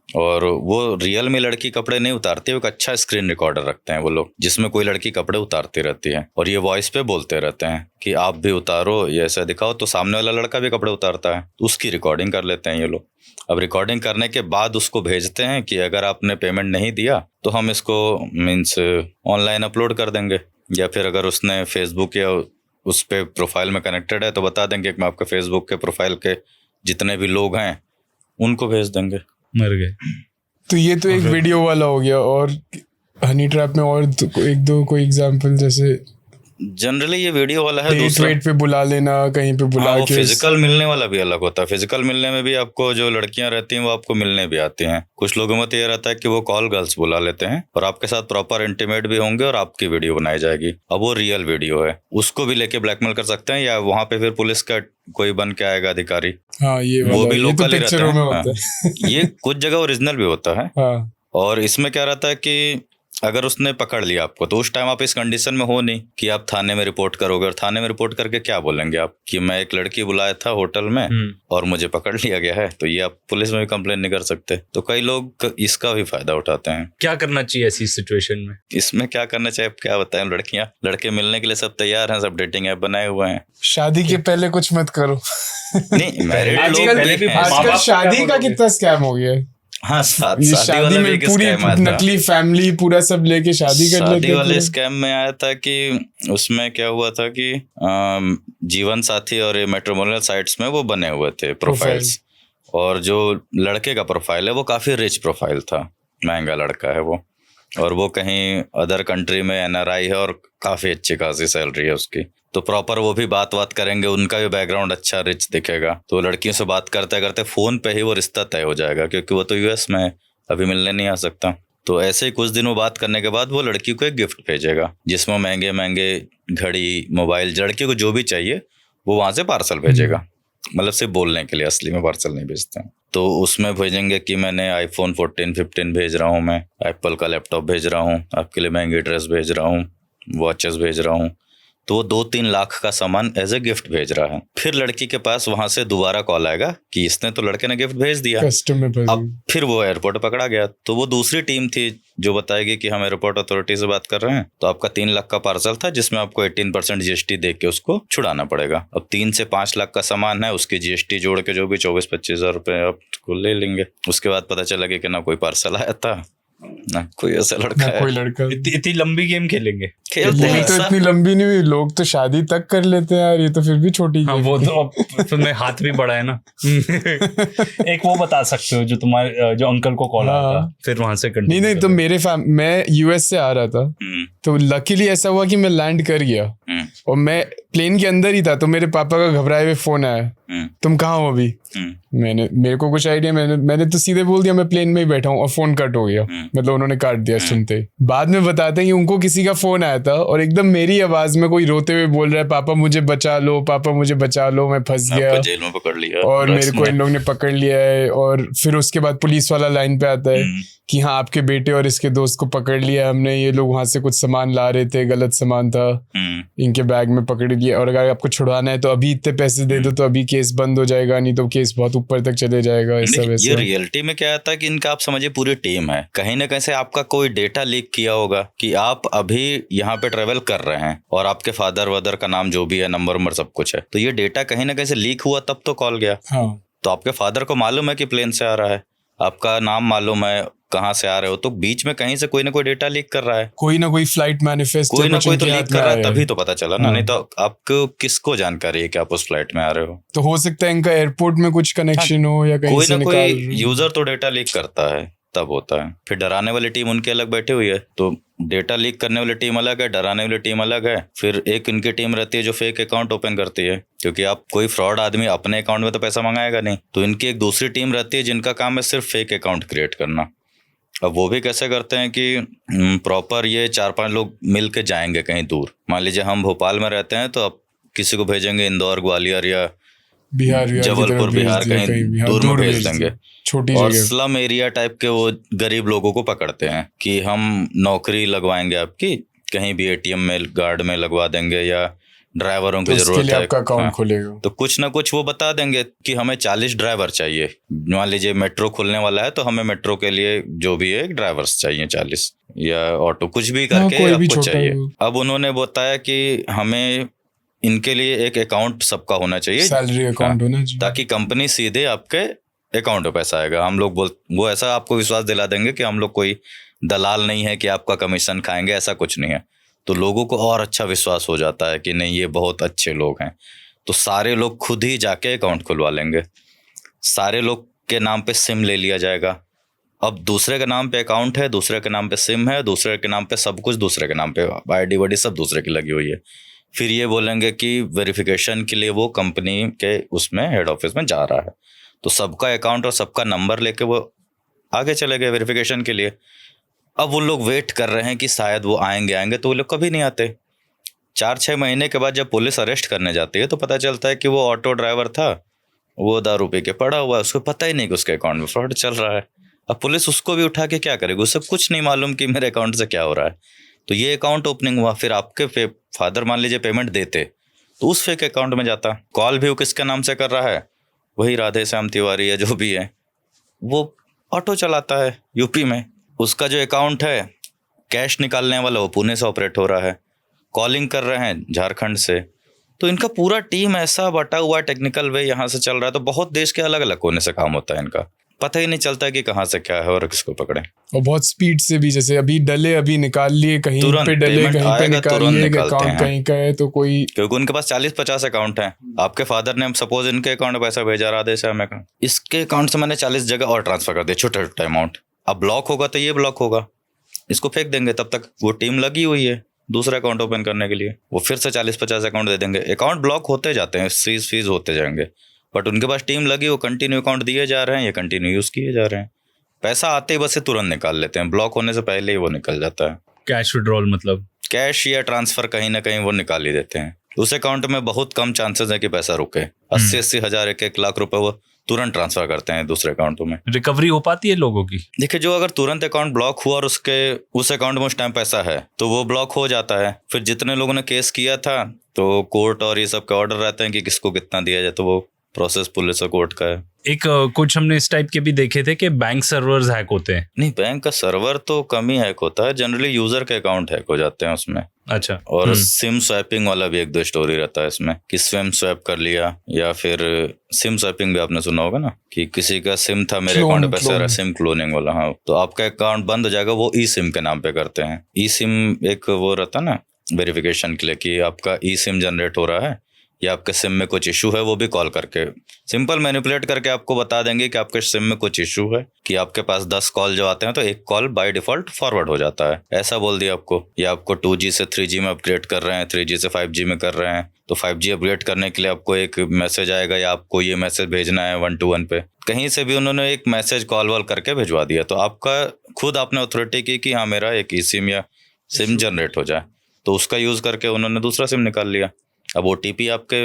Speaker 1: और वो रियल में लड़की कपड़े नहीं उतारती, एक अच्छा स्क्रीन रिकॉर्डर रखते हैं वो लोग जिसमें कोई लड़की कपड़े उतारती रहती है और ये वॉइस पे बोलते रहते हैं कि आप भी उतारो, ये ऐसा दिखाओ। तो सामने वाला लड़का भी कपड़े उतारता है, उसकी रिकॉर्डिंग कर लेते हैं ये लोग। अब रिकॉर्डिंग करने के बाद उसको भेजते हैं कि अगर आपने पेमेंट नहीं दिया तो हम इसको मीन्स ऑनलाइन अपलोड कर देंगे, या फिर अगर उसने फेसबुक या उस पे प्रोफाइल में कनेक्टेड है तो बता देंगे कि मैं आपके फेसबुक के प्रोफाइल के जितने भी लोग हैं उनको भेज देंगे।
Speaker 3: मर गए।
Speaker 2: तो ये तो एक वीडियो वाला हो गया। और हनी ट्रैप में और 1-2 कोई एग्जांपल, जैसे
Speaker 1: जनरली ये वीडियो वाला है। दूसरा
Speaker 2: डेट पे बुला लेना, कहीं पे बुला के।
Speaker 1: फिजिकल मिलने वाला भी अलग होता है। फिजिकल मिलने में भी आपको जो लड़कियां रहती हैं वो आपको मिलने भी आती हैं। कुछ लोगों में तो ये रहता है कि वो कॉल गर्ल्स बुला लेते हैं और आपके साथ प्रॉपर इंटीमेट भी होंगे और आपकी वीडियो बनाई जाएगी। अब वो रियल वीडियो है, उसको भी लेके ब्लैकमेल कर सकते हैं, या वहां पे फिर पुलिस का कोई बन के आएगा अधिकारी।
Speaker 2: हाँ, ये
Speaker 1: वो भी लोकल ही रहता
Speaker 2: पिक्चरों में
Speaker 1: है।
Speaker 2: होता है।
Speaker 1: ये कुछ जगह ओरिजिनल भी होता है।
Speaker 2: हाँ।
Speaker 1: और इसमें क्या रहता है कि अगर उसने पकड़ लिया आपको तो उस टाइम आप इस कंडीशन में हो नहीं कि आप थाने में रिपोर्ट करोगे। और थाने में रिपोर्ट करके क्या बोलेंगे आप कि मैं एक लड़की बुलाया था होटल में और मुझे पकड़ लिया गया है, तो ये आप पुलिस में भी कंप्लेन नहीं कर सकते। तो कई लोग इसका भी फायदा उठाते हैं।
Speaker 3: क्या करना चाहिए ऐसी सिचुएशन में?
Speaker 1: इसमें क्या करना चाहिए, क्या बताएं। लड़कियां लड़के मिलने के लिए सब तैयार हैं, सब डेटिंग ऐप बनाए हुए हैं।
Speaker 2: शादी के पहले कुछ मत करो।
Speaker 1: नहीं, मैरिड लोग
Speaker 2: आजकल शादी का कितना स्कैम हो गया है।
Speaker 1: हाँ,
Speaker 2: ये
Speaker 1: शादी वाला भी
Speaker 2: में
Speaker 1: एक
Speaker 2: पूरी
Speaker 1: स्कैम आया था।
Speaker 2: नकली फैमिली पूरा सब लेके शादी कर लेते
Speaker 1: शादी वाले
Speaker 2: थे।
Speaker 1: स्कैम में आया था कि उसमें क्या हुआ था कि जीवन साथी और ये मैट्रिमोनियल साइट्स में वो बने हुए थे प्रोफाइल्स, और जो लड़के का प्रोफाइल है वो काफ़ी रिच प्रोफाइल था, महंगा लड़का है वो, और वो कहीं अदर कंट्री में NRI है और काफ़ी अच्छी खासी सैलरी है उसकी। तो प्रॉपर वो भी बात करेंगे, उनका भी बैकग्राउंड अच्छा रिच दिखेगा, तो लड़कियों से बात करते करते फ़ोन पे ही वो रिश्ता तय हो जाएगा, क्योंकि वो तो US में है, अभी मिलने नहीं आ सकता। तो ऐसे ही कुछ दिनों बात करने के बाद वो लड़की को एक गिफ्ट भेजेगा जिसमें महंगे महंगे घड़ी, मोबाइल, लड़की को जो भी चाहिए वो वहाँ से पार्सल भेजेगा, मतलब सिर्फ बोलने के लिए, असली में पार्सल नहीं भेजते हैं। तो उसमें भेजेंगे कि मैंने iPhone 14, 15 भेज रहा हूँ, मैं एप्पल का लैपटॉप भेज रहा हूँ, आपके लिए महंगी ड्रेस भेज रहा हूँ, वॉचेस भेज रहा हूँ। तो वो 2-3 लाख का सामान एज ए गिफ्ट भेज रहा है। फिर लड़की के पास वहां से दोबारा कॉल आएगा कि इसने तो लड़के ने गिफ्ट भेज दिया,
Speaker 2: कस्टम में फंस
Speaker 1: अब फिर वो एयरपोर्ट पकड़ा गया। तो वो दूसरी टीम थी जो बताएगी कि हम एयरपोर्ट अथॉरिटी से बात कर रहे हैं, तो आपका 3 लाख का पार्सल था जिसमें आपको 18% GST दे के उसको छुड़ाना पड़ेगा। अब 3 से 5 लाख का सामान है, उसकी GST जोड़ के जो भी 24-25 हज़ार रुपये आपको ले लेंगे। उसके बाद पता चला कि ना कोई पार्सल आया था, ना कोई ऐसा लड़का है।
Speaker 2: कोई लड़का
Speaker 3: इतनी लंबी गेम खेलेंगे।
Speaker 1: खेलते हैं
Speaker 2: ये तो
Speaker 1: ऐसा।
Speaker 2: इतनी लंबी नहीं हुई, लोग तो शादी तक कर लेते हैं यार, ये तो फिर भी छोटी
Speaker 3: हाँ,
Speaker 2: गेम
Speaker 3: वो तो अब तुम्हें हाथ भी बड़ा है ना। एक वो बता सकते हो जो तुम्हारे जो अंकल को कॉल आया था, फिर वहां से
Speaker 2: नहीं नहीं, तो मैं US से आ रहा था, तो लकीली ऐसा हुआ कि मैं लैंड कर गया और मैं प्लेन के अंदर ही था, तो मेरे पापा का घबराए हुए फोन आया, तुम कहाँ हो अभी? मेरे को कुछ आइडिया, मैंने तो सीधे बोल दिया मैं प्लेन में ही बैठा हूँ, और फोन कट हो गया, मतलब उन्होंने काट दिया सुनते ही। बाद में बताते हैं कि उनको किसी का फोन आया था और एकदम मेरी आवाज में कोई रोते हुए बोल रहा है, पापा मुझे बचा लो, पापा मुझे बचा लो, मैं फंस गया,
Speaker 1: जेल में पकड़ लिया
Speaker 2: और मेरे को इन लोग ने पकड़ लिया है। और फिर उसके बाद पुलिस वाला लाइन पे आता है कि हाँ आपके बेटे और इसके दोस्त को पकड़ लिया हमने, ये लोग वहां से कुछ सामान ला रहे थे, गलत सामान था, इनके बैग में पकड़ लिया, और अगर आपको छुड़वाना है तो अभी इतने पैसे दे दो तो अभी केस बंद हो जाएगा, नहीं तो केस बहुत ऊपर तक चले जाएगा, ऐसा
Speaker 1: ये
Speaker 2: वैसा।
Speaker 1: रियलिटी में क्या आता है कि इनका आप समझिए पूरी टीम है, कहीं ना कहीं से आपका कोई डेटा लीक किया होगा कि आप अभी यहाँ पे ट्रेवल कर रहे हैं और आपके फादर वदर का नाम जो भी है, नंबर सब कुछ है, तो ये डेटा कहीं ना कहीं से लीक हुआ तब तो कॉल गया।
Speaker 2: हाँ,
Speaker 1: तो आपके फादर को मालूम है कि प्लेन से आ रहा है, आपका नाम मालूम है, कहाँ से आ रहे हो, तो बीच में कहीं से कोई ना कोई डेटा लीक कर रहा है,
Speaker 2: कोई ना कोई फ्लाइट मैनिफेस्ट,
Speaker 1: कोई ना कोई तो लीक कर रहा है, तभी तो पता चला ना, नहीं तो आपको किसको जानकारी है कि आप उस फ्लाइट में आ रहे हो?
Speaker 2: तो हो सकता है इनका एयरपोर्ट में कुछ कनेक्शन हो या कहीं
Speaker 1: कोई
Speaker 2: से
Speaker 1: ना
Speaker 2: निकाल
Speaker 1: कोई यूजर तो डेटा लीक करता है, तब होता है। फिर डराने वाली टीम उनकी अलग बैठी हुई है, तो डेटा लीक करने वाली टीम अलग है, डराने वाली टीम अलग है। फिर एक इनकी टीम रहती है जो फेक अकाउंट ओपन करती है, क्योंकि आप कोई फ्रॉड आदमी अपने अकाउंट में तो पैसा मंगाएगा नहीं, तो इनकी एक दूसरी टीम रहती है जिनका काम है सिर्फ फेक अकाउंट क्रिएट करना। अब वो भी कैसे करते हैं कि प्रॉपर ये 4-5 लोग मिल के जाएंगे कहीं दूर, मान लीजिए हम भोपाल में रहते हैं तो अब किसी को भेजेंगे इंदौर, ग्वालियर या
Speaker 2: बिहार
Speaker 1: जबलपुर, बिहार कहीं दूर में भेज देंगे,
Speaker 2: छोटी
Speaker 1: और
Speaker 2: जगह।
Speaker 1: स्लम एरिया टाइप के वो गरीब लोगों को पकड़ते हैं कि हम नौकरी लगवाएंगे आपकी, कहीं भी ATM में, गार्ड में लगवा देंगे, या ड्राइवरों की जरूरत है,
Speaker 2: आपका अकाउंट खोलेगा,
Speaker 1: तो कुछ ना कुछ वो बता देंगे कि हमें 40 ड्राइवर चाहिए। मान लीजिए मेट्रो खुलने वाला है तो हमें मेट्रो के लिए जो भी है ड्राइवर्स चाहिए 40, या ऑटो, कुछ भी करके आपको चाहिए। अब उन्होंने बताया कि हमें इनके लिए एक अकाउंट सबका होना चाहिए,
Speaker 2: सैलरी अकाउंट होना चाहिए,
Speaker 1: ताकि कंपनी सीधे आपके अकाउंट में पैसा आएगा। हम लोग वो ऐसा आपको विश्वास दिला देंगे कि हम लोग कोई दलाल नहीं है कि आपका कमीशन खाएंगे, ऐसा कुछ नहीं है। तो लोगों को और अच्छा विश्वास हो जाता है कि नहीं ये बहुत अच्छे लोग हैं, तो सारे लोग खुद ही जाके अकाउंट खुलवा लेंगे, सारे लोग के नाम पे सिम ले लिया जाएगा। अब दूसरे के नाम पे अकाउंट है, दूसरे के नाम पे सिम है, दूसरे के नाम पे सब कुछ, दूसरे के नाम पे ID वाईडी सब दूसरे की लगी हुई है। फिर ये बोलेंगे कि वेरिफिकेशन के लिए वो कंपनी के उसमें हेड ऑफिस में जा रहा है, तो सबका अकाउंट और सबका नंबर लेके वो आगे चले गए वेरिफिकेशन के लिए। अब वो लोग वेट कर रहे हैं कि शायद वो आएंगे, तो वो लोग कभी नहीं आते। 4-6 महीने के बाद जब पुलिस अरेस्ट करने जाती है तो पता चलता है कि वो ऑटो ड्राइवर था, वो दारू पी के पड़ा हुआ है, उसको पता ही नहीं कि उसके अकाउंट में फ्रॉड चल रहा है। अब पुलिस उसको भी उठा के क्या करेगी, उसे कुछ नहीं मालूम कि मेरे अकाउंट से क्या हो रहा है। तो ये अकाउंट ओपनिंग हुआ, फिर आपके फादर मान लीजिए पेमेंट देते तो उस फेक अकाउंट में जाता। कॉल भी वो किसके नाम से कर रहा है, वही राधे श्याम तिवारी या जो भी है, वो ऑटो चलाता है यूपी में, उसका जो अकाउंट है कैश निकालने वाला वो पुणे से ऑपरेट हो रहा है, कॉलिंग कर रहे हैं झारखंड से। तो इनका पूरा टीम ऐसा बटा हुआ टेक्निकल वे यहाँ से चल रहा है। तो बहुत देश के अलग अलग कोने से काम होता है इनका। पता ही नहीं चलता कि कहाँ से क्या है और किसको पकड़े।
Speaker 2: और बहुत स्पीड से भी, जैसे अभी डले अभी निकाल लिए, कहीं
Speaker 1: तुरंत
Speaker 2: पे डले
Speaker 1: payment
Speaker 2: कहीं पे
Speaker 1: आएगा,
Speaker 2: निकाल
Speaker 1: तुरंत
Speaker 2: लिए,
Speaker 1: निकालते
Speaker 2: अकाउंट
Speaker 1: हैं।
Speaker 2: कहीं का है तो कोई,
Speaker 1: क्योंकि उनके पास 40-50 अकाउंट हैं। आपके फादर ने सपोज इनके अकाउंट में पैसा भेजा राधेश्याम का, इसके अकाउंट से मैंने 40 जगह और ट्रांसफर कर दिया छोटे छोटे अमाउंट। अब ब्लॉक होगा तो ये ब्लॉक होगा, इसको फेंक देंगे, तब तक वो टीम लगी हुई है दूसरा अकाउंट ओपन करने के लिए, वो फिर से 40-50 अकाउंट दे देंगे। अकाउंट ब्लॉक होते जाते हैं, फीस होते जाएंगे, बट उनके पास टीम लगी, वो कंटिन्यू अकाउंट दिए जा रहे हैं, ये कंटिन्यू यूज किए जा रहे हैं। पैसा आते ही बस से तुरंत निकाल लेते हैं, ब्लॉक होने से पहले ही वो निकल जाता है।
Speaker 3: कैश विड्रॉल मतलब
Speaker 1: कैश या ट्रांसफर कहीं ना कहीं वो निकाल ही देते हैं। उस अकाउंट में बहुत कम चांसेस है कि पैसा रुके। 80-80 हज़ार 1-1 लाख रुपए वो तुरंत ट्रांसफर करते हैं दूसरे अकाउंटों में।
Speaker 3: रिकवरी हो पाती है लोगों की?
Speaker 1: देखिए, जो अगर तुरंत अकाउंट ब्लॉक हुआ और उस अकाउंट में उस टाइम पैसा है तो वो ब्लॉक हो जाता है। फिर जितने लोगों ने केस किया था तो कोर्ट और ये सब के ऑर्डर रहते हैं कि किसको कितना दिया जाए, तो वो प्रोसेस पुलिस और कोर्ट का है।
Speaker 3: एक कुछ हमने इस टाइप के भी देखे थे कि बैंक सर्वर्स हैक होते हैं।
Speaker 1: नहीं, बैंक का सर्वर तो कम ही हैक होता है, जनरली यूजर के अकाउंट हैक हो जाते हैं उसमें।
Speaker 3: अच्छा।
Speaker 1: और सिम स्वैपिंग वाला भी 1-2 स्टोरी रहता है इसमें कि सिम स्वैप कर लिया, या फिर सिम स्वैपिंग भी आपने सुना होगा ना कि किसी का सिम था मेरे अकाउंट में पैसा रहा, सिम क्लोनिंग वाला। हाँ, तो आपका अकाउंट बंद हो जाएगा, वो ई सिम के नाम पे करते हैं। ई सिम एक वो रहता ना वेरिफिकेशन के लिए कि आपका ई सिम जनरेट हो रहा है या आपके सिम में कुछ इशू है, वो भी कॉल करके सिंपल मैनिपुलेट करके आपको बता देंगे कि आपके सिम में कुछ इशू है, कि आपके पास 10 कॉल जो आते हैं तो एक कॉल बाय डिफॉल्ट फॉरवर्ड हो जाता है, ऐसा बोल दिया आपको। या आपको 2G से 3G में अपग्रेड कर रहे हैं, 3G से 5G में कर रहे हैं, तो 5G अपग्रेड करने के लिए आपको एक मैसेज आएगा या आपको ये मैसेज भेजना है 1-to-1 पे। कहीं से भी उन्होंने एक मैसेज कॉल वॉल करके भिजवा दिया, तो आपका खुद आपने अथॉरिटी की कि हाँ मेरा एक ई सिम या सिम जनरेट हो जाए, तो उसका यूज करके उन्होंने दूसरा सिम निकाल लिया। अब OTP आपके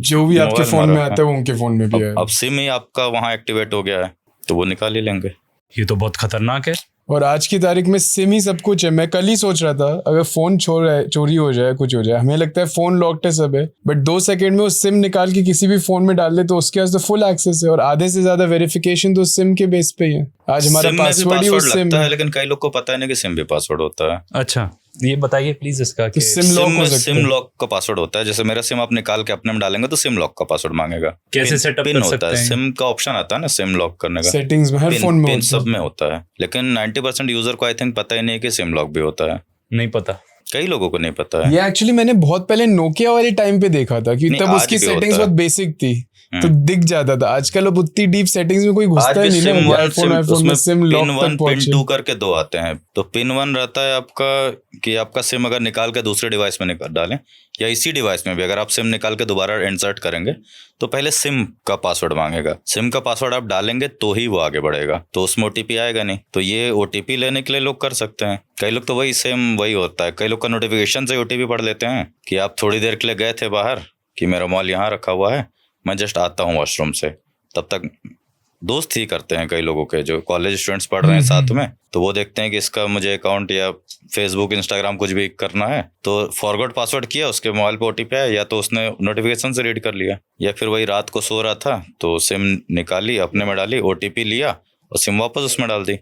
Speaker 2: जो भी आपके फोन में आता है वो उनके फोन में भी है।
Speaker 1: अब सिम ही आपका वहाँ एक्टिवेट हो गया है तो वो निकाल ही लेंगे।
Speaker 3: ये तो बहुत खतरनाक है।
Speaker 2: और आज की तारीख में सिम ही सब कुछ है। मैं कल ही सोच रहा था अगर फोन चोरी हो जाए, कुछ हो जाए, हमें लगता है फोन लॉक्ड है सब है, बट 2 सेकंड में वो सिम निकाल के किसी भी फोन में डाल दे तो उसके पास तो फुल एक्सेस है, और आधे से ज्यादा वेरिफिकेशन तो सिम के बेस पे ही है। आज हमारा पासवर्ड ही उस सिम
Speaker 1: है, लेकिन कई लोग को पता है नहीं कि सिम भी पासवर्ड होता है।
Speaker 3: अच्छा, ये बताइए प्लीज इसका कि
Speaker 1: सिम लॉक का पासवर्ड होता है। जैसे मेरा सिम आप निकाल के अपने में डालेंगे तो सिम लॉक का पासवर्ड मांगेगा।
Speaker 3: कैसे सेटअप
Speaker 1: पिन
Speaker 3: कर
Speaker 1: होता
Speaker 3: सकते
Speaker 1: है,
Speaker 3: हैं?
Speaker 1: सिम का ऑप्शन आता है ना सिम लॉक करने का,
Speaker 2: सेटिंग्स में हर फोन में
Speaker 1: पिन सब में होता है, लेकिन 90% यूजर को आई थिंक पता ही नहीं कि सिम लॉक भी होता है।
Speaker 3: नहीं पता,
Speaker 1: कई लोगों को नहीं पता है।
Speaker 2: ये एक्चुअली मैंने बहुत पहले नोकिया वाले टाइम पे देखा था कि
Speaker 1: नहीं,
Speaker 2: तब
Speaker 1: आज
Speaker 2: उसकी
Speaker 1: भी
Speaker 2: सेटिंग्स
Speaker 1: होता है।
Speaker 2: बहुत बेसिक थी तो दिख जाता था। आजकल अब उतनी डीप सेटिंग्स में कोई घुसता ही नहीं ना। आईफोन में सिम लॉक
Speaker 1: पिन 1
Speaker 2: तक
Speaker 1: पिन
Speaker 2: पहुंचे।
Speaker 1: 2 करके 2 आते हैं। तो पिन 1 रहता है आपका कि आपका सिम अगर निकाल के दूसरे डिवाइस में डालें या इसी डिवाइस में भी अगर आप सिम निकाल के दोबारा इंसर्ट करेंगे तो पहले सिम का पासवर्ड मांगेगा। सिम का पासवर्ड आप डालेंगे तो ही वो आगे बढ़ेगा, तो उसमें OTP आएगा नहीं। तो ये OTP लेने के लिए लोग कर सकते हैं। कई लोग तो वही होता है। कई लोग का नोटिफिकेशन से OTP पढ़ लेते हैं कि आप थोड़ी देर के लिए गए थे बाहर, कि मेरा मोबाइल यहाँ रखा हुआ है, मैं जस्ट आता हूँ वॉशरूम से। तब तक दोस्त ही करते हैं कई लोगों के, जो कॉलेज स्टूडेंट्स पढ़ रहे हैं साथ में, तो वो देखते हैं कि इसका मुझे अकाउंट या फेसबुक इंस्टाग्राम कुछ भी करना है, तो फॉरगॉट पासवर्ड किया, उसके मोबाइल पे OTP आया, या तो उसने नोटिफिकेशन से रीड कर लिया, या फिर वही रात को सो रहा था तो सिम निकाली, अपने में डाली, OTP लिया और सिम वापस उसमें डाल दी।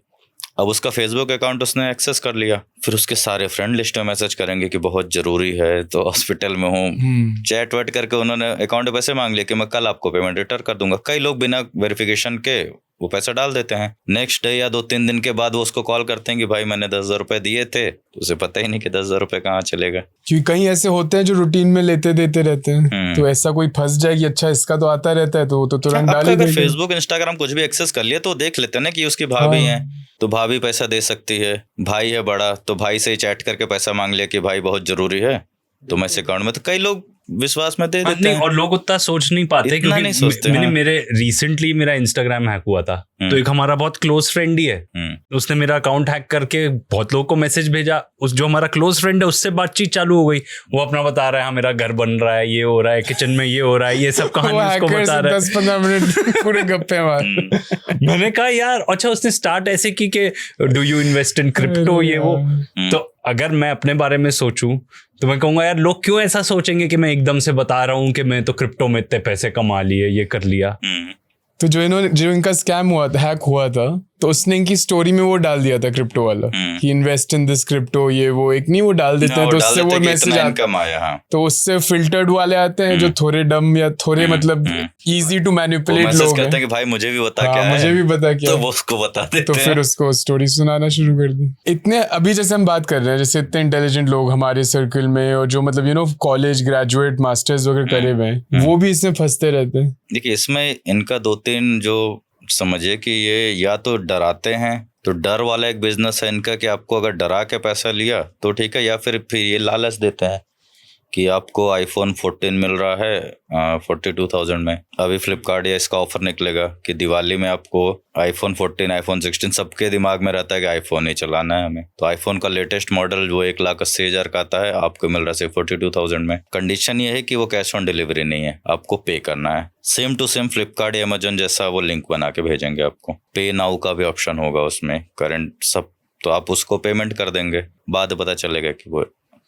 Speaker 1: अब उसका फेसबुक अकाउंट उसने एक्सेस कर लिया, फिर उसके सारे फ्रेंड लिस्ट में मैसेज करेंगे कि बहुत जरूरी है, तो हॉस्पिटल में हूँ, चैट वैट करके उन्होंने अकाउंट पे पैसे मांग लिए कि मैं कल आपको पेमेंट रिटर्न कर दूंगा। कई लोग बिना वेरिफिकेशन के वो पैसा डाल देते हैं। नेक्स्ट डे या 2-3 दिन के बाद वो उसको कॉल करते हैं कि भाई मैंने 10,000 रुपए दिए थे, तो उसे पता ही नहीं कि 10,000 रुपए कहाँ चलेगा।
Speaker 2: क्योंकि कहीं ऐसे होते हैं जो रूटीन में लेते देते रहते हैं, तो ऐसा कोई फंस जाए कि अच्छा इसका तो आता रहता है तो तुरंत डाल ही देंगे।
Speaker 1: फेसबुक इंस्टाग्राम कुछ भी एक्सेस कर लिया तो देख लेते हैं ना कि उसकी भाभी है तो भाभी पैसा दे सकती है, भाई है बड़ा तो भाई से ही चैट करके पैसा मांग लिया कि भाई बहुत जरूरी है तो मैं इस अकाउंट में, तो कई लोग विश्वास में दे देते हैं।
Speaker 3: और लोग उतना सोच नहीं पाते,
Speaker 1: इतना नहीं सोचते हैं।
Speaker 3: मेरे रिसेंटली मेरा इंस्टाग्राम हैक हुआ था, तो एक हमारा बहुत क्लोज फ्रेंड ही है, उसने मेरा अकाउंट हैक करके बहुत लोगों को मैसेज भेजा। उस जो हमारा क्लोज फ्रेंड है उससे बातचीत चालू हो गई, वो अपना बता रहा है मेरा घर बन रहा है, ये हो रहा है, किचन में ये हो रहा है, ये सब कहानी उसको बता रहा है।
Speaker 2: 10-15 मिनट पूरे गप्पे मार।
Speaker 3: मैंने कहा यार अच्छा, उसने स्टार्ट ऐसे की कि do you invest in crypto, ये वो। तो अगर मैं अपने बारे में सोचूं तो मैं कहूंगा यार लोग क्यों ऐसा सोचेंगे कि मैं एकदम से बता रहा हूं कि मैं तो क्रिप्टो में इतने पैसे कमा लिए, ये कर लिया।
Speaker 2: तो जो इनका स्कैम हुआ था, हैक हुआ था, तो उसने इनकी स्टोरी में वो डाल दिया था क्रिप्टो वाला कि इन्वेस्ट इन दिस क्रिप्टो, ये वो एक नहीं वो डाल देते हैं, तो उससे वो मैसेज आता है, तो उससे फिल्टर्ड वाले आते हैं जो थोड़े डम या थोड़े मतलब इजी टू मैनिपुलेट लोग
Speaker 1: कहते हैं कि भाई मुझे भी बता क्या है,
Speaker 2: मुझे भी बता क्या,
Speaker 1: तो वो उसको बता देते हैं,
Speaker 2: तो फिर उसको स्टोरी सुनाना शुरू कर दी। इतने अभी जैसे हम बात कर रहे हैं, जैसे इतने इंटेलिजेंट लोग हमारे सर्कल में और जो मतलब कॉलेज ग्रेजुएट मास्टर्स वगैरह करे हुए हैं, वो भी इसमें फंसते रहते हैं।
Speaker 1: देखिए इसमें इनका 2-3 जो समझिए कि ये या तो डराते हैं, तो डर वाला एक बिजनेस है इनका कि आपको अगर डरा के पैसा लिया तो ठीक है, या फिर ये लालच देते हैं कि आपको आईफोन 14 मिल रहा है 42,000 में। अभी फ्लिपकार्ट या इसका ऑफर निकलेगा कि दिवाली में आपको आईफोन 14, आईफोन 16, सबके दिमाग में रहता है कि आईफोन ही चलाना है हमें, तो आईफोन का लेटेस्ट मॉडल जो 1,80,000 का आता है आपको मिल रहा है सिर्फ 42,000 में। कंडीशन ये है कि वो कैश ऑन डिलीवरी नहीं है, आपको पे करना है। सेम टू सेम फ्लिपकार्ट या अमेजोन जैसा वो लिंक बना के भेजेंगे आपको। पे नाउ का भी ऑप्शन होगा उसमें, करंट सब, तो आप उसको पेमेंट कर देंगे, बाद पता चलेगा कि वो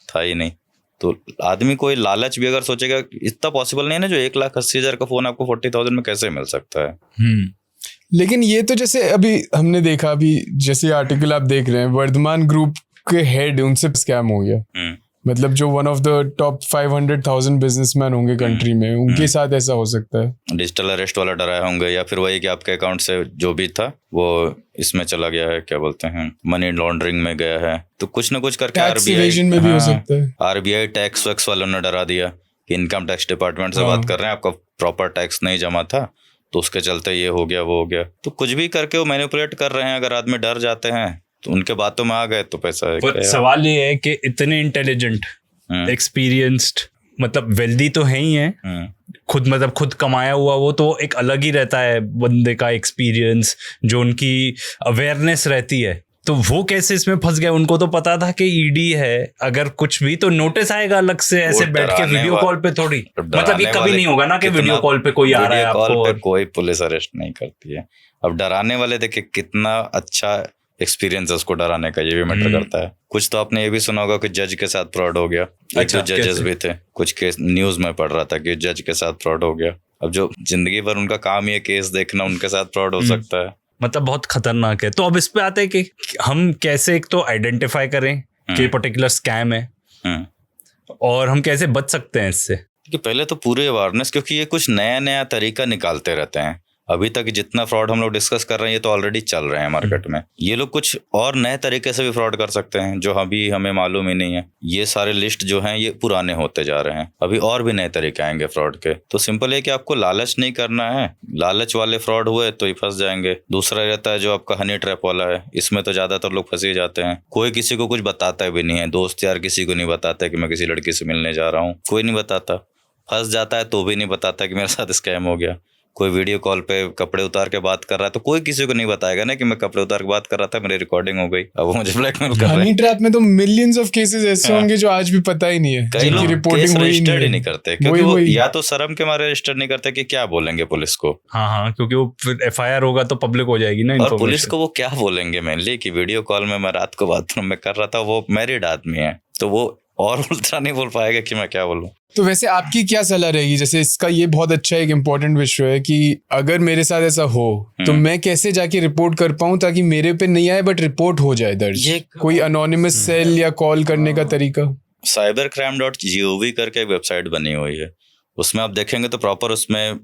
Speaker 1: था ही नहीं। तो आदमी कोई लालच भी अगर सोचेगा, इतना पॉसिबल नहीं है ना, जो 1,80,000 का फोन आपको 40,000 में कैसे मिल सकता है।
Speaker 2: लेकिन ये तो जैसे अभी हमने देखा, अभी जैसे आर्टिकल आप देख रहे हैं, वर्धमान ग्रुप के हेड उनसे स्कैम हो गया। मतलब जो one of the top 500,000 businessman होंगे कंट्री में, उनके साथ ऐसा हो सकता है।
Speaker 1: डिजिटल अरेस्ट वाला डराया होंगे, या फिर वही कि आपके अकाउंट से जो भी था वो इसमें चला गया है, क्या बोलते हैं, मनी लॉन्ड्रिंग में गया है, तो कुछ ना कुछ करके
Speaker 2: टैक्स इवेजन में भी हो सकता है।
Speaker 1: आरबीआई टैक्स वैक्स वालों ने डरा दिया कि इनकम टैक्स डिपार्टमेंट से बात कर रहे हैं, आपका प्रॉपर टैक्स नहीं जमा था, तो उसके चलते ये हो गया वो हो गया। तो कुछ भी करके वो मैनिपुलेट कर रहे हैं। अगर आदमी डर जाते हैं तो उनके बातों में आ गए तो पैसा
Speaker 3: सवाल ये है कि इतने इंटेलिजेंट, एक्सपीरियंस्ड, मतलब वेल्दी तो है ही है, खुद मतलब खुद कमाया हुआ, वो तो एक अलग ही रहता है बंदे का एक्सपीरियंस, जो उनकी अवेयरनेस रहती है, तो वो कैसे इसमें फंस गए? उनको तो पता था कि ईडी है, अगर कुछ भी तो नोटिस आएगा अलग से, ऐसे बैठ के वीडियो कॉल पे थोड़ी, मतलब ये कभी नहीं होगा ना कि वीडियो कॉल पे कोई आ रहा है आपको और
Speaker 1: कोई पुलिस अरेस्ट नहीं करती है। अब डराने वाले देखिए कितना अच्छा एक्सपीरियंस है उसको डराने का, ये भी मैटर करता है। कुछ तो आपने ये भी सुना होगा कि जज के साथ फ्रॉड हो गया। अच्छा, जो जजेस भी थे, कुछ केस न्यूज में पढ़ रहा था कि जज के साथ फ्रॉड हो गया। अब जो जिंदगी भर उनका काम ये केस देखना, उनके साथ फ्रॉड हो सकता है।
Speaker 3: मतलब बहुत खतरनाक है। तो अब इस पे आते हैं कि हम कैसे एक तो आइडेंटिफाई करें कि पर्टिकुलर स्कैम है, और हम कैसे बच सकते हैं इससे।
Speaker 1: कि पहले तो पूरी अवेयरनेस, क्योंकि ये कुछ नया नया तरीका निकालते रहते हैं। अभी तक जितना फ्रॉड हम लोग डिस्कस कर रहे हैं ये तो ऑलरेडी चल रहे हैं मार्केट में। ये लोग कुछ और नए तरीके से भी फ्रॉड कर सकते हैं जो अभी हमें मालूम ही नहीं है। ये सारे लिस्ट जो हैं ये पुराने होते जा रहे हैं, अभी और भी नए तरीके आएंगे फ्रॉड के। तो सिंपल है कि आपको लालच नहीं करना है, लालच वाले फ्रॉड हुए तो ही फंस जाएंगे। दूसरा रहता है जो आपका हनी ट्रैप वाला है, इसमें तो ज्यादातर लोग फंसे जाते हैं। कोई किसी को कुछ बताता भी नहीं है, दोस्त यार किसी को नहीं बताता कि मैं किसी लड़की से मिलने जा रहा हूँ, कोई नहीं बताता। फंस जाता है तो भी नहीं बताता कि मेरे साथ स्कैम हो गया। कोई वीडियो कॉल पे कपड़े उतार के बात कर रहा है तो कोई किसी को नहीं बताएगा ना कि मैं कपड़े उतार के बात कर रहा था, मेरी रिकॉर्डिंग हो गई, अब वो मुझे ब्लैकमेल कर रहे हैं।
Speaker 2: हनी ट्रैप में तो मिलियंस ऑफ केसेस ऐसे होंगे जो आज भी पता ही नहीं है,
Speaker 1: कई लोग केस रजिस्टर्ड ही नहीं करते, क्योंकि वो या तो शर्म के मारे रजिस्टर नहीं करते कि क्या बोलेंगे पुलिस को।
Speaker 3: हाँ, क्योंकि वो फिर FIR होगा तो पब्लिक हो जाएगी ना।
Speaker 1: और पुलिस को वो क्या बोलेंगे मेनली कि वीडियो कॉल में मैं रात को बाथरूम में कर रहा था, वो मैरिड आदमी है, तो वो और उल्टा नहीं बोल पाएगा कि मैं क्या बोलूं।
Speaker 2: तो वैसे आपकी क्या सलाह रहेगी? जैसे इसका ये बहुत अच्छा एक इम्पोर्टेंट विषय है कि अगर मेरे साथ ऐसा हो तो मैं कैसे जाके रिपोर्ट कर पाऊं ताकि मेरे पे नहीं आए बट रिपोर्ट हो जाए दर्ज। कोई अनोनिमस सेल या कॉल करने का तरीका?
Speaker 1: cybercrime.gov करके एक वेबसाइट बनी हुई है, उसमें आप देखेंगे तो प्रॉपर उसमें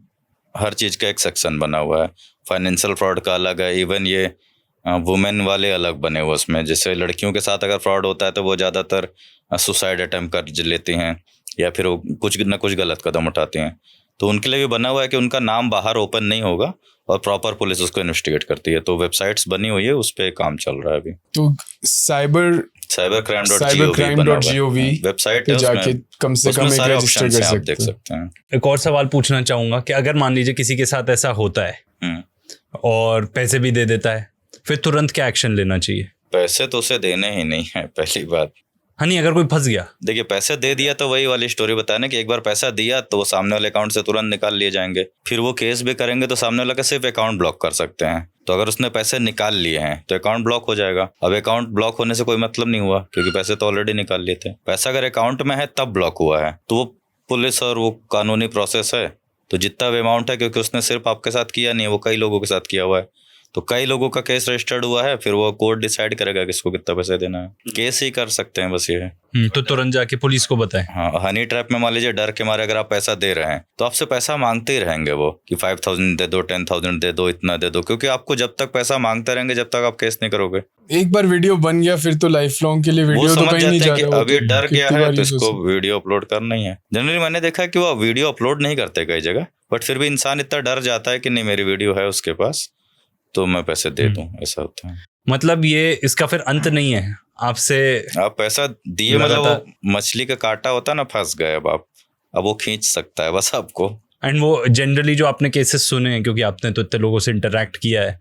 Speaker 1: हर चीज का एक सेक्शन बना हुआ है। फाइनेंशियल फ्रॉड का अलग है, इवन ये वुमेन वाले अलग बने हुए उसमें। जैसे लड़कियों के साथ अगर फ्रॉड होता है तो वो ज़्यादातर सुसाइड अटेम्प्ट कर लेती हैं या फिर वो कुछ न कुछ गलत कदम उठाती हैं, तो उनके लिए भी बना हुआ है कि उनका नाम बाहर ओपन नहीं होगा और प्रॉपर पुलिस उसको इन्वेस्टिगेट करती है। तो वेबसाइट्स बनी हुई है, उस पर काम चल रहा है अभी।
Speaker 2: तो cybercrime.gov
Speaker 1: वेबसाइट है,
Speaker 2: जाके कम से कम एक रजिस्टर कर सकते हैं।
Speaker 3: एक और सवाल पूछना चाहूंगा कि अगर मान लीजिए किसी के साथ ऐसा होता है और पैसे भी दे देता है, फिर तुरंत क्या एक्शन लेना चाहिए?
Speaker 1: पैसे तो उसे देने ही नहीं है, पहली बात।
Speaker 3: हाँ, नहीं, अगर कोई फंस गया,
Speaker 1: देखिए पैसे दे दिया तो वही वाली स्टोरी बताना कि एक बार पैसा दिया तो वो सामने वाले अकाउंट से तुरंत निकाल लिए जाएंगे। फिर वो केस भी करेंगे तो सामने वाला का सिर्फ अकाउंट ब्लॉक कर सकते हैं। तो अगर उसने पैसे निकाल लिए हैं तो अकाउंट ब्लॉक हो जाएगा। अब अकाउंट ब्लॉक होने से कोई मतलब नहीं हुआ क्योंकि पैसे तो ऑलरेडी निकाल लिए थे। पैसा अगर अकाउंट में है तब ब्लॉक हुआ है तो वो पुलिस और वो कानूनी प्रोसेस है। तो जितना भी अमाउंट है, क्योंकि उसने सिर्फ आपके साथ किया नहीं है, वो कई लोगों के साथ किया हुआ है, तो कई लोगों का केस रजिस्टर्ड हुआ है, फिर वो कोर्ट डिसाइड करेगा किसको कितना पैसा देना है। केस ही कर सकते हैं बस ये है।
Speaker 3: तो तुरंत जाके पुलिस को बताएं।
Speaker 1: हाँ, हनी ट्रैप में मान लीजिए डर के मारे अगर आप पैसा दे रहे हैं तो आपसे पैसा मांगते ही रहेंगे वो कि 5,000 दे दो, 10,000 दे दो, इतना दे दो, क्योंकि आपको जब तक पैसा मांगते रहेंगे जब तक आप केस नहीं करोगे।
Speaker 2: एक बार वीडियो बन गया फिर तो लाइफ लॉन्ग के लिए
Speaker 1: वो
Speaker 2: वीडियो तो
Speaker 1: समझ
Speaker 2: कहीं नहीं
Speaker 1: जाते
Speaker 2: जा
Speaker 1: हैं कि
Speaker 2: रहा।
Speaker 1: अभी डर गया
Speaker 2: कितनी
Speaker 1: है
Speaker 2: बार
Speaker 1: तो
Speaker 2: ये सोच
Speaker 1: इसको वीडियो अपलोड करना ही है। जनरली मैंने देखा कि वो वीडियो अपलोड नहीं करते कई जगह, बट फिर भी इंसान इतना डर जाता है कि नहीं मेरी वीडियो है उसके पास तो मैं पैसे दे दूं, ऐसा होता है।
Speaker 3: मतलब ये इसका फिर अंत नहीं है आपसे।
Speaker 1: आप पैसा दिए मतलब वो मछली का कांटा होता है ना, फंस गए अब वो खींच सकता है बस आपको।
Speaker 3: एंड वो जनरली जो आपने केसेस सुने हैं, क्योंकि आपने तो इतने लोगों से इंटरेक्ट किया है,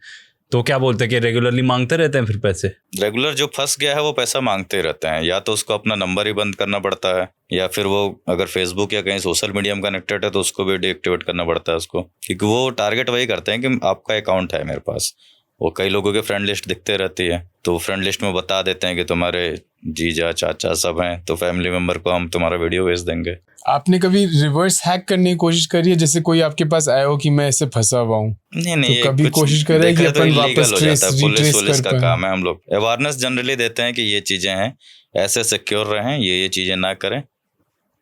Speaker 3: तो क्या बोलते हैं कि रेगुलरली मांगते रहते हैं फिर पैसे?
Speaker 1: रेगुलर जो फंस गया है वो पैसा मांगते ही रहते हैं, या तो उसको अपना नंबर ही बंद करना पड़ता है, या फिर वो अगर फेसबुक या कहीं सोशल मीडिया में कनेक्टेड है तो उसको भी डीएक्टिवेट करना पड़ता है उसको, क्योंकि वो टारगेट वही करते हैं कि आपका अकाउंट है मेरे पास। वो कई लोगों के फ्रेंड लिस्ट दिखते रहती है, तो फ्रेंड लिस्ट में बता देते हैं कि तुम्हारे जीजा चाचा सब हैं, तो फैमिली मेंबर को हम तुम्हारा वीडियो भेज देंगे।
Speaker 2: आपने कभी रिवर्स हैक करने की कोशिश करी है? जैसे कोई आपके पास आया हो कि मैं ऐसे फंसा हुआ हूँ,
Speaker 1: नहीं
Speaker 2: तो कभी कोशिश करें कि अपन वापस
Speaker 1: ट्रेस पुलिस का
Speaker 2: कर
Speaker 1: काम है। हम लोग अवेयरनेस जनरली देते हैं कि ये चीजें हैं, ऐसे सिक्योर रहें, ये चीजें ना करें।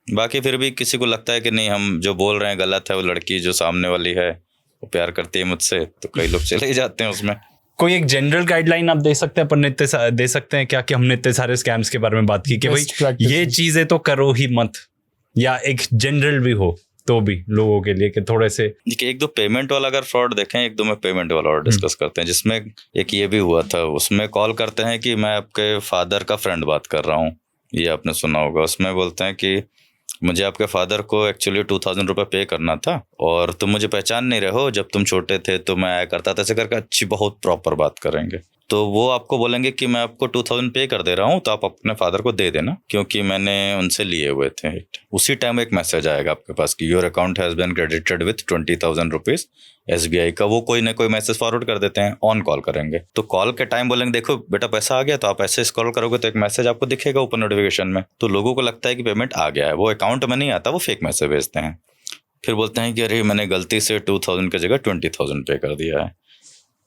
Speaker 1: बाकी फिर भी किसी को लगता है कि नहीं हम जो बोल रहे हैं गलत है, वो लड़की जो सामने वाली है वो प्यार करती है मुझसे, तो कई लोग चले ही जाते हैं उसमें।
Speaker 3: कोई एक जनरल गाइडलाइन आप दे सकते हैं? अपन इतने दे सकते हैं क्या कि हमने इतने सारे स्कैम्स के बारे में बात की कि भाई ये चीजें तो करो ही मत, या एक जनरल भी हो तो भी लोगों के लिए कि थोड़े से
Speaker 1: एक दो पेमेंट वाला अगर फ्रॉड देखें, एक दो में पेमेंट वाला और डिस्कस करते हैं, जिसमें एक ये भी हुआ था। उसमें कॉल करते हैं कि मैं आपके फादर का फ्रेंड बात कर रहा हूँ, ये आपने सुना होगा। उसमें बोलते हैं कि मुझे आपके फादर को एक्चुअली 2,000 रुपये पे करना था और तुम मुझे पहचान नहीं रहे हो, जब तुम छोटे थे तो मैं आया करता था, ऐसे करके अच्छी बहुत प्रॉपर बात करेंगे। तो वो आपको बोलेंगे कि मैं आपको 2,000 पे कर दे रहा हूँ, तो आप अपने फादर को दे देना क्योंकि मैंने उनसे लिए हुए थे। उसी टाइम एक मैसेज आएगा आपके पास कि your account has been credited with 20,000 rupees SBI का। वो कोई ना कोई मैसेज फॉरवर्ड कर देते हैं, ऑन कॉल करेंगे तो कॉल के टाइम बोलेंगे देखो बेटा पैसा आ गया, तो आप ऐसे स्क्रॉल करोगे तो एक मैसेज आपको दिखेगा ऊपर नोटिफिकेशन में। तो लोगों को लगता है कि पेमेंट आ गया है, वो अकाउंट में नहीं आता, वो फेक मैसेज भेजते हैं। फिर बोलते हैं कि अरे मैंने गलती से 2,000 की जगह 20,000 पे कर दिया है,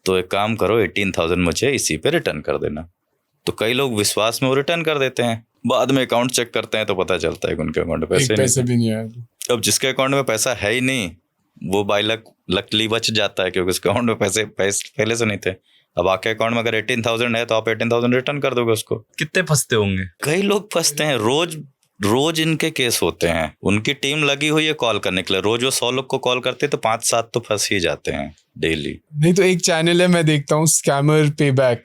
Speaker 1: तो एक काम करो 18,000 मुझे इसी पे रिटर्न कर देना। तो कई लोग विश्वास में वो रिटर्न कर देते हैं, बाद में अकाउंट चेक करते हैं तो पता चलता है कि उनके अकाउंट में पैसे
Speaker 2: भी नहीं आए।
Speaker 1: अब जिसके अकाउंट में पैसा है ही नहीं वो बाई लकली बच जाता है, क्योंकि उसके अकाउंट में पैसे पहले से नहीं थे। अब आपके अकाउंट में अगर 18,000 है तो आप 18,000 रिटर्न कर दोगे उसको।
Speaker 3: कितने फंसते होंगे?
Speaker 1: कई लोग फंसते हैं, रोज इनके केस होते हैं। उनकी टीम लगी हुई है कॉल करने के लिए, रोज वो 100 लोग को कॉल करते हैं तो 5-7 तो फंस ही जाते हैं डेली।
Speaker 2: नहीं तो एक चैनल है मैं देखता हूँ, स्कैमर पे बैक,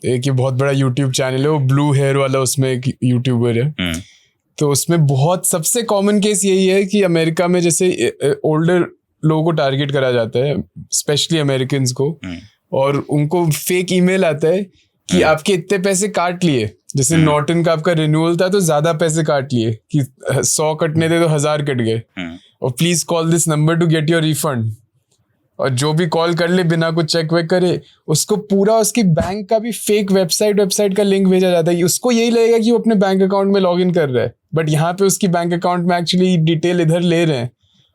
Speaker 2: एक ये बहुत बड़ा यूट्यूब चैनल है, वो ब्लू हेयर वाला, उसमें एक यूट्यूबर है। तो उसमें बहुत सबसे कॉमन केस यही है कि अमेरिका में जैसे ओल्डर लोगों को टारगेट करा जाता है, स्पेशली अमेरिकन्स को, और उनको फेक ईमेल आता है कि आपके इतने पैसे काट लिए। जैसे नॉर्टन का आपका रिन्यूअल था तो ज्यादा पैसे काट लिए कि 100 कटने थे तो 1000 कट गए, और please call this number to get your refund. और जो भी कॉल कर ले बिना कुछ चेक वेक करे, उसको पूरा उसकी बैंक का भी फेक वेबसाइट का लिंक भेजा जाता है। उसको यही लगेगा कि वो अपने बैंक अकाउंट में लॉग इन कर रहा है, बट यहाँ पे उसकी बैंक अकाउंट में एक्चुअली डिटेल इधर ले रहे हैं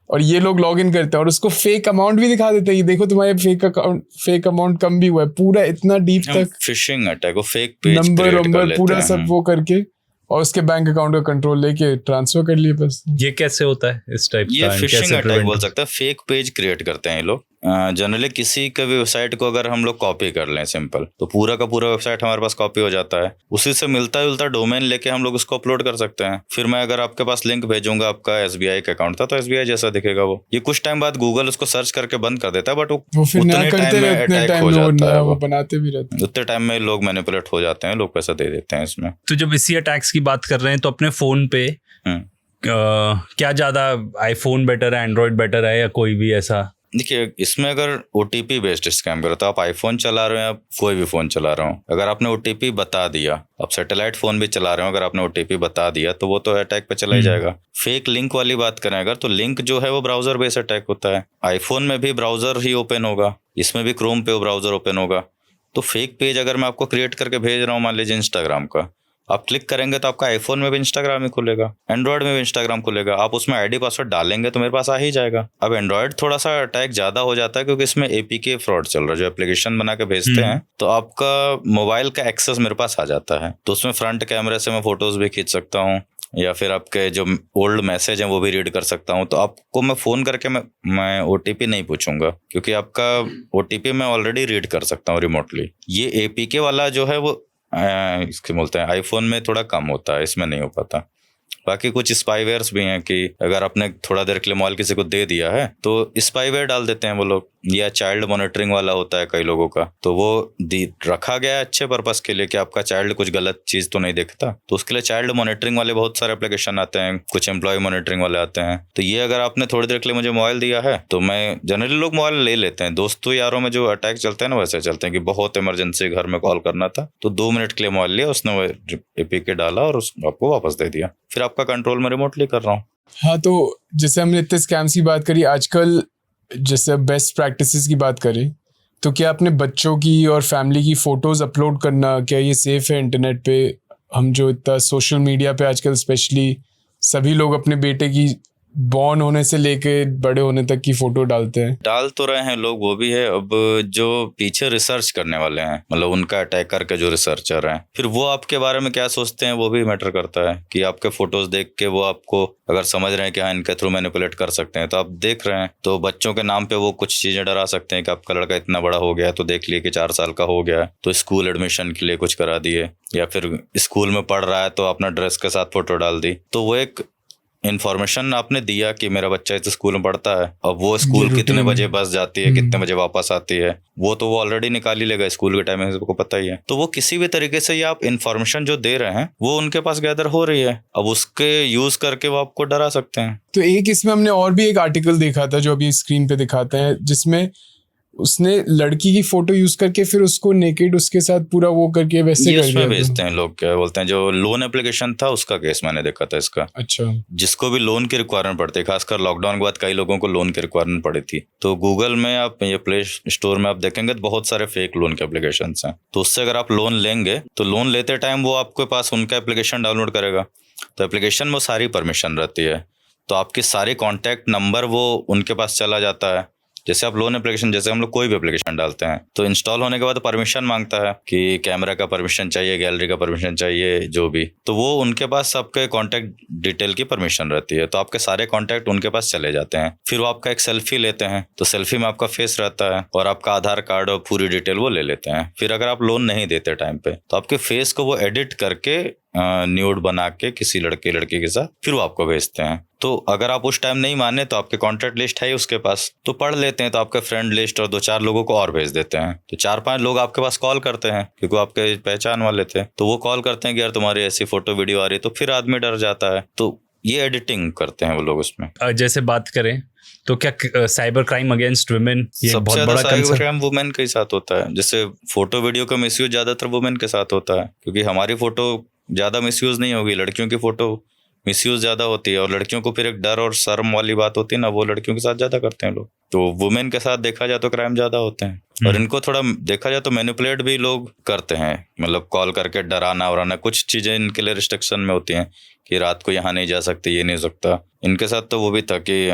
Speaker 2: और ये लोग लॉग इन करते हैं और उसको फेक अमाउंट भी दिखा देते हैं कि देखो तुम्हारे फेक अमाउंट कम भी हुआ है। पूरा इतना डीप तक
Speaker 1: फिशिंग अटैक, वो फेक पेज
Speaker 2: नंबर पूरा सब वो करके और उसके बैंक अकाउंट का कंट्रोल लेके ट्रांसफर कर लिए बस।
Speaker 3: ये कैसे होता है इस टाइप
Speaker 1: का? ये फिशिंग अटैक बोल सकते हैं। फेक पेज क्रिएट करते हैं ये लोग। जनरली किसी का भी वेबसाइट को अगर हम लोग कॉपी कर लें सिंपल, तो पूरा का पूरा वेबसाइट हमारे पास कॉपी हो जाता है। उसी से मिलता जुलता डोमेन लेके हम लोग उसको अपलोड कर सकते हैं। फिर मैं अगर आपके पास लिंक भेजूंगा, आपका SBI का अकाउंट था तो SBI जैसा दिखेगा वो। ये कुछ टाइम बाद गूगल उसको सर्च करके बंद कर देता है, बट वो
Speaker 2: फिर
Speaker 1: उतने टाइम में अटैक हो जाता है,
Speaker 2: वो बनाते भी रहते हैं।
Speaker 1: उतने टाइम में लोग मैनिपुलेट हो जाते हैं, लोग पैसा दे देते हैं इसमें।
Speaker 3: तो जब इसी अटैक्स की बात कर रहे हैं तो अपने फोन पे क्या ज्यादा आईफोन बेटर है, एंड्रॉइड बेटर है, या कोई भी ऐसा?
Speaker 1: देखिए इसमें अगर OTP बेस्ड स्कैम करो तो आप आईफोन चला रहे हो या कोई भी फ़ोन चला रहे हो, अगर आपने OTP बता दिया, आप सैटेलाइट फ़ोन भी चला रहे हो, अगर आपने OTP बता दिया तो वो तो अटैक पे चला ही जाएगा। फेक लिंक वाली बात करें अगर, तो लिंक जो है वो ब्राउज़र बेस्ड अटैक होता है। आईफोन में भी ब्राउज़र ही ओपन होगा, इसमें भी क्रोम पे वो ब्राउज़र ओपन होगा। तो फेक पेज अगर मैं आपको क्रिएट करके भेज रहा हूँ, मान लीजिए इंस्टाग्राम का, आप क्लिक करेंगे तो आपका आईफोन में भी इंस्टाग्राम ही खुलेगा, एंड्रॉयड में भी इंस्टाग्राम खुलेगा। आप उसमें आईडी पासवर्ड डालेंगे तो मेरे पास आ ही जाएगा। अब एंड्रॉयड थोड़ा सा अटैक ज़्यादा हो जाता है क्योंकि इसमें एपीके फ्रॉड चल रहा है। जो एप्लीकेशन बना के भेजते हैं तो आपका मोबाइल का एक्सेस मेरे पास आ जाता है, तो उसमें फ्रंट कैमरे से मैं फोटोज़ भी खींच सकता हूँ या फिर आपके जो ओल्ड मैसेज हैं वो भी रीड कर सकता हूँ। तो आपको मैं फ़ोन करके मैं ओटीपी नहीं पूछूंगा क्योंकि आपका ओटीपी मैं ऑलरेडी रीड कर सकता हूँ रिमोटली। ये एपीके वाला जो है वो इसके बोलते हैं आईफोन में थोड़ा कम होता है, इसमें नहीं हो पाता। बाकी कुछ स्पाईवेयर्स भी हैं कि अगर आपने थोड़ा देर के लिए मोबाइल किसी को दे दिया है तो स्पाईवेयर डाल देते हैं वो लोग, या चाइल्ड मॉनिटरिंग वाला होता है कई लोगों का, तो वो रखा गया है अच्छे पर्पस के लिए कि आपका चाइल्ड कुछ गलत चीज़ तो नहीं देखता, तो उसके लिए चाइल्ड मॉनिटरिंग वाले बहुत सारे एप्लीकेशन आते हैं, कुछ एम्प्लॉय मॉनिटरिंग वाले आते हैं। तो ये अगर आपने थोड़ी देर के लिए मुझे मोबाइल दिया है तो मैं जनरली लोग मोबाइल ले लेते हैं। दोस्तों यारों में जो अटैक चलते हैं ना वैसे चलते हैं कि बहुत इमरजेंसी घर में कॉल करना था तो 2 मिनट के लिए मोबाइल लिया, उसने वो एपीके डाला और आपको वापस दे दिया, फिर आपका कंट्रोल में रिमोटली कर रहा हूँ।
Speaker 2: हाँ, तो जैसे हमने इतने स्कैम्स की बात करी, आजकल जैसे बेस्ट प्रैक्टिसेस की बात करें तो क्या अपने बच्चों की और फैमिली की फ़ोटोज़ अपलोड करना, क्या ये सेफ़ है इंटरनेट पे? हम जो इतना सोशल मीडिया पे आजकल स्पेशली सभी लोग अपने बेटे की बॉर्न होने से लेके बड़े होने तक की फ़ोटो डालते हैं।
Speaker 1: डाल तो रहे हैं लोग, वो भी है। अब जो पीछे रिसर्च करने वाले हैं, मतलब उनका अटैक करके जो रिसर्चर हैं, फिर वो आपके बारे में क्या सोचते हैं वो भी मैटर करता है कि आपके फोटोज देख के वो आपको अगर समझ रहे हैं कि हाँ इनके थ्रू मैनिपुलेट कर सकते हैं तो आप देख रहे हैं, तो बच्चों के नाम पे वो कुछ चीज़ें डरा सकते हैं कि आपका लड़का इतना बड़ा हो गया तो देख लिए कि 4 साल का हो गया तो स्कूल एडमिशन के लिए कुछ करा दिए, या फिर स्कूल में पढ़ रहा है तो अपना ड्रेस के साथ फोटो डाल दी। तो वो एक इन्फॉर्मेशन आपने दिया कि मेरा बच्चा इस स्कूल में पढ़ता है, अब वो स्कूल कितने बजे बस जाती है, कितने बजे वापस आती है, वो तो वो ऑलरेडी निकाल ही लेगा स्कूल के टाइम में, सबको पता ही है। तो वो किसी भी तरीके से ये आप इन्फॉर्मेशन जो दे रहे हैं वो उनके पास गैदर हो रही है, अब उसके यूज करके वो आपको डरा सकते हैं।
Speaker 2: तो एक इसमें हमने और भी एक आर्टिकल देखा था जो अभी स्क्रीन पे दिखाते हैं, जिसमें उसने लड़की की फोटो यूज करके फिर उसको नेकेड उसके साथ पूरा वो करके वैसे कर दिया।
Speaker 1: भेजते हैं लोग, क्या बोलते हैं, जो लोन एप्लीकेशन था उसका केस मैंने देखा था इसका।
Speaker 2: अच्छा,
Speaker 1: जिसको भी लोन की रिक्वायरमेंट पड़ती है, खासकर लॉकडाउन के बाद कई लोगों को लोन की रिक्वायरमेंट पड़ी थी, तो गूगल में आप ये प्ले स्टोर में आप देखेंगे तो बहुत सारे फेक लोन के एप्लीकेशन हैं। तो उससे अगर आप लोन लेंगे तो लोन लेते टाइम वो आपके पास उनका एप्लीकेशन डाउनलोड करेगा, तो एप्लीकेशन में सारी परमिशन रहती है, तो आपके सारे कॉन्टैक्ट नंबर वो उनके पास चला जाता है। जैसे आप लोन एप्लीकेशन, जैसे हम लोग कोई भी एप्लीकेशन डालते हैं तो इंस्टॉल होने के बाद परमिशन मांगता है कि कैमरा का परमिशन चाहिए, गैलरी का परमिशन चाहिए, जो भी, तो वो उनके पास आपके कॉन्टैक्ट डिटेल की परमिशन रहती है, तो आपके सारे कॉन्टैक्ट उनके पास चले जाते हैं। फिर वो आपका एक सेल्फी लेते हैं, तो सेल्फी में आपका फेस रहता है और आपका आधार कार्ड और पूरी डिटेल वो ले लेते हैं। फिर अगर आप लोन नहीं देते टाइम पे तो आपके फेस को वो एडिट करके न्यूड बना के किसी लड़के के साथ फिर वो आपको भेजते हैं। तो अगर आप उस टाइम नहीं माने तो आपके कॉन्टैक्ट लिस्ट है उसके पास, तो पढ़ लेते हैं, तो आपके फ्रेंड लिस्ट और 2-4 लोगों को और भेज देते हैं, तो 4-5 लोग आपके पास कॉल करते हैं क्योंकि आपके पहचान वाले थे, तो वो कॉल करते हैं कि यार तुम्हारी ऐसी फोटो वीडियो आ रही है, तो फिर आदमी डर जाता है, तो ये एडिटिंग करते हैं वो लोग उसमें।
Speaker 3: जैसे बात करें तो क्या साइबर क्राइम अगेंस्ट वुमेन ये बहुत बड़ा
Speaker 1: साइबर क्राइम वुमेन के साथ होता है। जैसे फोटो वीडियो का मिसयूज ज्यादातर वुमेन के साथ होता है, क्योंकि हमारी फोटो ज़्यादा मिसयूज़ नहीं होगी, लड़कियों की फ़ोटो मिसयूज़ ज़्यादा होती है, और लड़कियों को फिर एक डर और शर्म वाली बात होती है ना, वो लड़कियों के साथ ज़्यादा करते हैं लोग। तो वुमेन के साथ देखा जाए तो क्राइम ज़्यादा होते हैं, और इनको थोड़ा देखा जाए तो मैनिपुलेट भी लोग करते हैं, मतलब कॉल करके डराना वराना, कुछ चीज़ें इनके लिए रिस्ट्रिक्शन में होती हैं कि रात को यहाँ नहीं जा सकते, ये नहीं हो सकता। इनके साथ तो वो भी था कि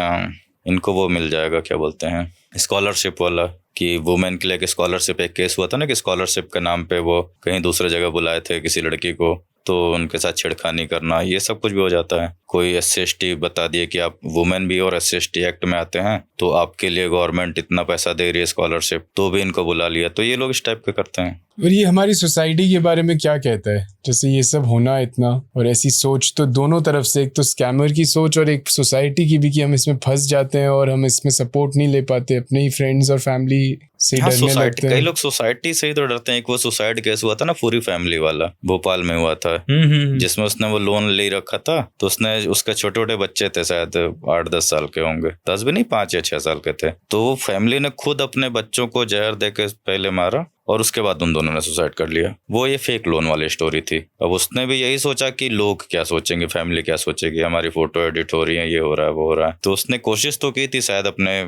Speaker 1: इनको वो मिल जाएगा, क्या बोलते हैं, स्कॉलरशिप वाला, कि वुमेन के लिए एक स्कॉलरशिप, एक केस हुआ था ना कि स्कॉलरशिप के नाम पे वो कहीं दूसरे जगह बुलाए थे किसी लड़की को, तो उनके साथ छेड़खानी करना, ये सब कुछ भी हो जाता है। कोई SC/ST बता दिए कि आप वुमेन भी और SC/ST एक्ट में आते हैं तो आपके लिए गवर्नमेंट इतना पैसा दे रही है स्कॉलरशिप, तो भी इनको बुला लिया, तो ये लोग इस टाइप के करते हैं।
Speaker 2: और ये हमारी सोसाइटी के बारे में क्या कहता है, जैसे ये सब होना इतना, और ऐसी सोच तो दोनों तरफ से, एक तो स्कैमर की सोच और एक सोसाइटी की भी कि हम इसमें फंस जाते हैं और हम इसमें सपोर्ट नहीं ले पाते, अपने ही फ्रेंड्स और फैमिली से डरने लगते हैं।
Speaker 1: कई लोग सोसाइटी से ही तो डरते हैं। एक वो सुसाइड केस हुआ था ना पूरी फैमिली वाला, भोपाल में हुआ था, जिसमें उसने वो लोन ले रखा था, तो उसने, उसके छोटे छोटे बच्चे थे, शायद 8-10 साल के होंगे, 10 भी नहीं, 5 या 6 साल के थे, तो वो फैमिली ने खुद अपने बच्चों को जहर दे के पहले मारा और उसके बाद उन दोनों ने सुसाइड कर लिया। वो ये फेक लोन वाली स्टोरी थी। अब उसने भी यही सोचा कि लोग क्या सोचेंगे, फैमिली क्या सोचेगी, हमारी फोटो एडिट हो रही है, ये हो रहा है, वो हो रहा है। तो उसने कोशिश तो की थी शायद अपने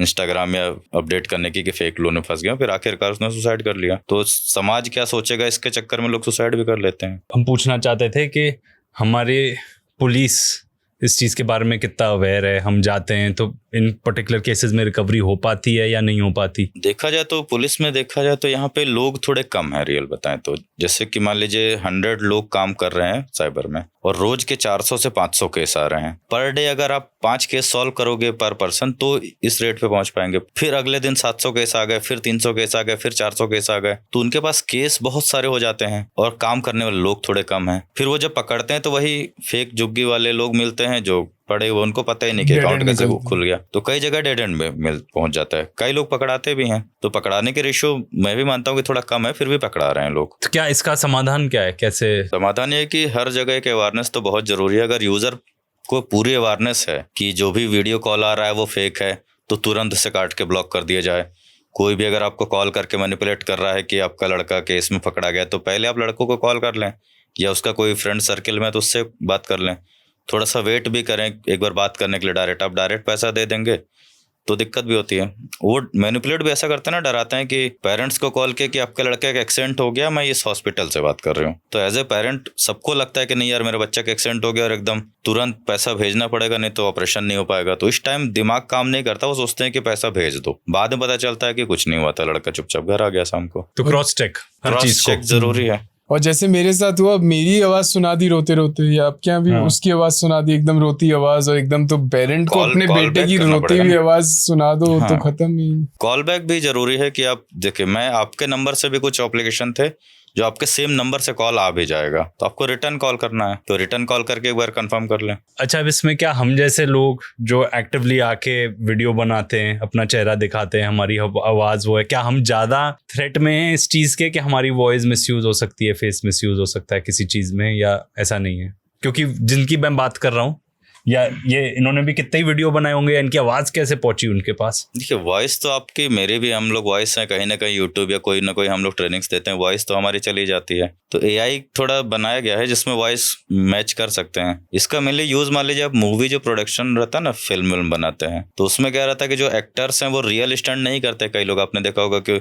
Speaker 1: इंस्टाग्राम में अपडेट करने की कि फेक लोन में फंस गया, फिर आखिरकार उसने सुसाइड कर लिया। तो समाज क्या सोचेगा इसके चक्कर में लोग सुसाइड भी कर लेते हैं।
Speaker 3: हम पूछना चाहते थे कि हमारे पुलिस इस चीज़ के बारे में कितना अवेयर है। हम जाते हैं तो इन पर्टिकुलर केसेस में रिकवरी हो पाती है या नहीं हो पाती?
Speaker 1: देखा जाए तो पुलिस में देखा जाए तो यहाँ पे लोग थोड़े कम हैं रियल बताएं तो। जैसे कि मान लीजिए 100 लोग काम कर रहे हैं साइबर में और रोज के 400 से 500 केस आ रहे हैं पर डे। अगर आप 5 केस सॉल्व करोगे पर पर्सन तो इस रेट पे पहुंच पाएंगे। फिर अगले दिन 700 केस आ गए, फिर 300 केस आ गए, फिर 400 केस आ गए, तो उनके पास केस बहुत सारे हो जाते हैं और काम करने वाले लोग थोड़े कम हैं। फिर वो जब पकड़ते हैं तो वही फेक जुग्गी वाले लोग मिलते हैं जो पड़े हुए, उनको पता ही नहीं कि अकाउंट कैसे खुल गया। तो कई जगह डेड एंड में पहुंच जाता है। कई लोग पकड़ाते भी हैं, तो पकड़ाने के रेशियो मैं भी मानता हूँ कि थोड़ा कम है, फिर भी पकड़ा रहे हैं लोग।
Speaker 3: तो क्या इसका समाधान क्या है? कैसे
Speaker 1: समाधान ये है कि हर जगह के अवेयरनेस तो बहुत जरूरी है। अगर यूजर को पूरी अवेयरनेस है कि जो भी वीडियो कॉल आ रहा है वो फेक है तो तुरंत से काट के ब्लॉक कर दिया जाए। कोई भी अगर आपको कॉल करके मैनिपुलेट कर रहा है कि आपका लड़का केस में पकड़ा गया, तो पहले आप लड़कों को कॉल कर लें या उसका कोई फ्रेंड सर्किल में तो उससे बात कर लें। थोड़ा सा वेट भी करें एक बार बात करने के लिए। डायरेक्ट आप डायरेक्ट पैसा दे देंगे तो दिक्कत भी होती है। वो मैनिपुलेट भी ऐसा करते हैं ना, डराते हैं कि पेरेंट्स को कॉल के कि आपके लड़के का एक्सीडेंट हो गया, मैं इस हॉस्पिटल से बात कर रही हूँ। तो एज ए पेरेंट सबको लगता है कि नहीं यार मेरे बच्चे का एक्सीडेंट हो गया और एकदम तुरंत पैसा भेजना पड़ेगा, नहीं तो ऑपरेशन नहीं हो पाएगा। तो इस टाइम दिमाग काम नहीं करता, वो सोचते हैं कि पैसा भेज दो। बाद में पता चलता है कि कुछ नहीं हुआ था, लड़का चुपचाप घर आ गया शाम को।
Speaker 3: तो क्रॉस चेक हर चीज को
Speaker 1: चेक जरूरी है।
Speaker 2: और जैसे मेरे साथ हुआ, मेरी आवाज सुना दी रोते रोते, या आपके यहाँ भी उसकी आवाज सुना दी, एकदम रोती आवाज, और एकदम तो पेरेंट को अपने बेटे की रोती हुई आवाज सुना दो तो खत्म ही।
Speaker 1: कॉल बैक भी जरूरी है कि आप देखिए, मैं आपके नंबर से भी कुछ एप्लीकेशन थे जो आपके सेम नंबर से कॉल आ भी जाएगा, तो आपको रिटर्न कॉल करना है, तो रिटर्न कॉल करके एक बार कंफर्म कर लें।
Speaker 3: अच्छा, अब इसमें क्या हम जैसे लोग जो एक्टिवली आके वीडियो बनाते हैं, अपना चेहरा दिखाते हैं, हमारी आवाज वो है, क्या हम ज्यादा थ्रेट में हैं इस चीज के कि हमारी वॉइस मिसयूज हो सकती है, फेस मिसयूज हो सकता है किसी चीज में, या ऐसा नहीं है? क्योंकि जिनकी मैं बात कर रहा हूँ, या ये इन्होंने भी कितने ही वीडियो बनाए होंगे, इनकी आवाज कैसे पहुंची उनके पास?
Speaker 1: देखिए, वॉइस तो आपकी, मेरे भी, हम लोग वॉइस हैं कहीं ना कहीं यूट्यूब या कोई ना कोई हम लोग ट्रेनिंग्स देते हैं, वॉइस तो हमारी चली जाती है। तो एआई थोड़ा बनाया गया है जिसमें वॉइस मैच कर सकते हैं। इसका मेनली यूज मान लीजिए आप मूवी जो प्रोडक्शन रहता है ना, फिल्म बनाते हैं, तो उसमें क्या रहता है कि जो एक्टर्स हैं वो रियल स्टंट नहीं करते। कई लोग आपने देखा होगा कि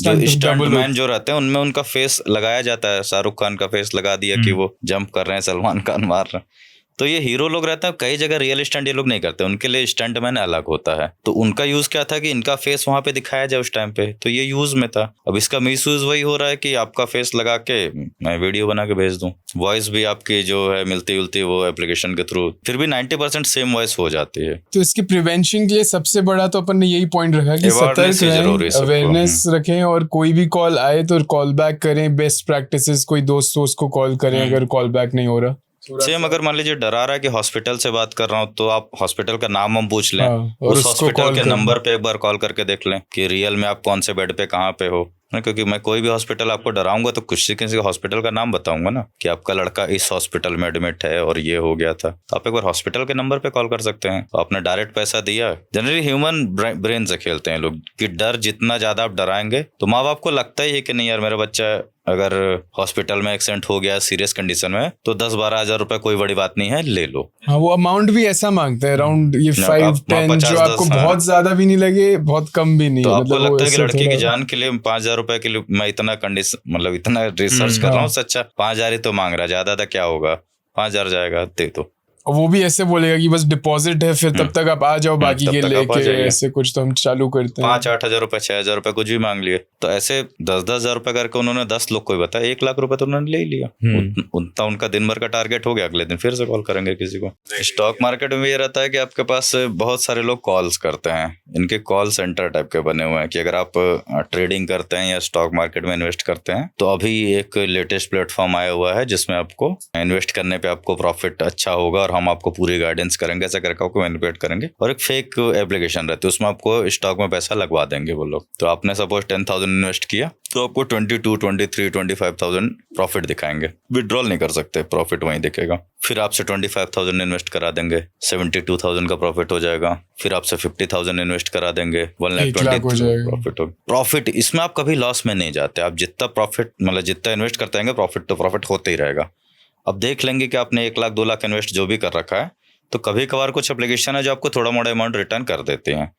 Speaker 1: जो स्टंटमैन जो रहते हैं उनमें उनका फेस लगाया जाता है। शाहरुख खान का फेस लगा दिया कि वो जंप कर रहे हैं, सलमान खान मार रहे हैं। तो ये हीरो लोग रहते हैं, कई जगह रियल स्टंट ये लोग नहीं करते, उनके लिए स्टंट मैन अलग होता है। तो उनका यूज क्या था कि इनका फेस वहां पे दिखाया जाए उस टाइम पे, तो ये यूज में था। अब इसका मिस यूज वही हो रहा है कि आपका फेस लगा के मैं वीडियो बना के भेज दूं, वॉइस भी आपकी जो है मिलती जुलती वो एप्लीकेशन के थ्रू, फिर भी 90% सेम वॉइस हो जाती है।
Speaker 2: तो इसके प्रिवेंशन के लिए सबसे बड़ा तो अपन ने यही पॉइंट रखा कि सतर्क रहें, अवेयरनेस रखें, और कोई भी कॉल आए तो कॉल बैक करें। बेस्ट प्रैक्टिसेस, कोई दोस्त को कॉल करें अगर कॉल बैक नहीं हो रहा।
Speaker 1: सेम अगर मान लीजिए डरा रहा है कि हॉस्पिटल से बात कर रहा हूँ, तो आप हॉस्पिटल का नाम हम पूछ लें, और उस हॉस्पिटल के नंबर पे एक बार कॉल करके देख लें कि रियल में आप कौन से बेड पे कहाँ पे हो। क्योंकि मैं कोई भी हॉस्पिटल आपको डराऊंगा तो किसी हॉस्पिटल का नाम बताऊंगा ना कि आपका लड़का इस हॉस्पिटल में एडमिट है और ये हो गया था, तो आप एक बार हॉस्पिटल के नंबर पे कॉल कर सकते हैं। तो आपने डायरेक्ट पैसा दिया। जनरली ह्यूमन ब्रेन से खेलते हैं लोग कि डर जितना ज्यादा आप डराएंगे तो माँ बाप को लगता ही है कि नहीं यार मेरा बच्चा अगर हॉस्पिटल में एक्सीडेंट हो गया सीरियस कंडीशन में तो 10-12 हज़ार रुपए कोई बड़ी बात नहीं है, ले लो।
Speaker 2: हाँ, वो अमाउंट भी ऐसा मांगते हैं अराउंड ये 5-10, जो आपको बहुत ज्यादा भी नहीं लगे बहुत कम भी नहीं।
Speaker 1: तो आपको लगता है कि लड़के की जान के लिए 5,000 रुपए के लिए मैं इतना कंडीशन, मतलब इतना रिसर्च कर रहा हूँ, अच्छा 5,000 ही तो मांग रहा है, ज्यादा था क्या होगा, 5,000 जाएगा दे दो।
Speaker 2: और वो भी ऐसे बोलेगा कि बस डिपॉजिट है, फिर तब तक आप आ जाओ बाकी के लेके, ऐसे कुछ तो हम चालू करते हैं।
Speaker 1: 5-8 हज़ार रुपए, 6 हज़ार रुपए कुछ भी मांग लिए। तो ऐसे 10-10 हज़ार रुपए करके उन्होंने 10 लोग को बताया, 1 लाख रुपए तो उन्होंने ले ही लिया। उनका दिन भर का टारगेट हो गया, अगले दिन फिर से कॉल करेंगे किसी को। स्टॉक मार्केट में ये रहता है कि आपके पास बहुत सारे लोग कॉल्स करते हैं, इनके कॉल सेंटर टाइप के बने हुए हैं कि अगर आप ट्रेडिंग करते हैं या स्टॉक मार्केट में इन्वेस्ट करते हैं तो अभी एक लेटेस्ट प्लेटफॉर्म आया हुआ है जिसमें आपको इन्वेस्ट करने पे आपको प्रॉफिट अच्छा होगा और हम आपको पूरी गाइडेंस करेंगे, ऐसा करके आपको मैनिपुलेट करेंगे। और एक फेक एप्लीकेशन रहती है, उसमें आपको स्टॉक में पैसा लगवा देंगे वो लोग। तो आपने सपोज 10,000 इन्वेस्ट किया तो आपको 22, 23, 25,000 प्रॉफिट दिखाएंगे। विड्रॉल नहीं कर सकते, प्रॉफिट वहीं दिखेगा। फिर आपसे 25,000 इन्वेस्ट करा देंगे, 72,000 का प्रॉफिट हो जाएगा। फिर आपसे 50,000 इन्वेस्ट करा देंगे, 1,20,000 प्रॉफिट हो। प्रॉफिट इसमें आप कभी लॉस में नहीं जाते। आप जितना प्रॉफिट मतलब जितना इन्वेस्ट करते हैं प्रॉफिट तो प्रॉफिट होते ही रहेगा। अब देख लेंगे कि आपने 1 लाख 2 लाख इन्वेस्ट जो भी कर रखा है, तो कभी कभार कुछ एप्लीकेशन है जो आपको थोड़ा मोड़ा अमाउंट रिटर्न कर देते हैं।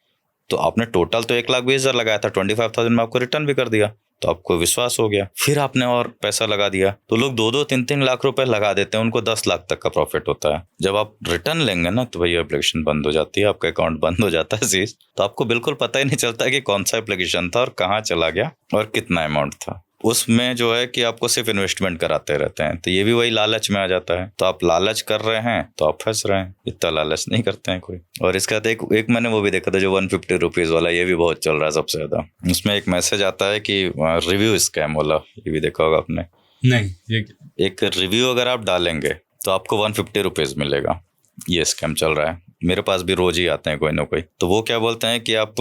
Speaker 1: तो आपने टोटल तो 1,20,000 लगाया था, 25,000 में आपको रिटर्न भी कर दिया, तो आपको विश्वास हो गया। फिर आपने और पैसा लगा दिया। तो लोग 2-2, 3-3 लाख रुपए लगा देते हैं, उनको 10 लाख तक का प्रॉफिट होता है। जब आप रिटर्न लेंगे ना तो भैया एप्लीकेशन बंद हो जाती है, आपका अकाउंट बंद हो जाता है चीज। तो आपको बिल्कुल पता ही नहीं चलता कि कौन सा एप्लीकेशन था और कहाँ चला गया और कितना अमाउंट था उसमें। जो है कि आपको सिर्फ इन्वेस्टमेंट कराते रहते हैं। तो ये भी वही लालच में आ जाता है। तो आप लालच कर रहे हैं तो आप फंस रहे हैं। इतना लालच नहीं करते हैं कोई। और इसका तो एक मैंने वो भी देखा था जो 150 रुपीज वाला, ये भी बहुत चल रहा है सबसे ज्यादा। उसमें एक मैसेज आता है कि रिव्यू स्कैम वाला, ये भी देखा होगा आपने।
Speaker 3: नहीं, ये
Speaker 1: एक रिव्यू अगर आप डालेंगे तो आपको 150 रुपीज मिलेगा। ये स्कैम चल रहा है, मेरे पास भी रोज ही आते हैं कोई ना कोई। तो वो क्या बोलते हैं कि आप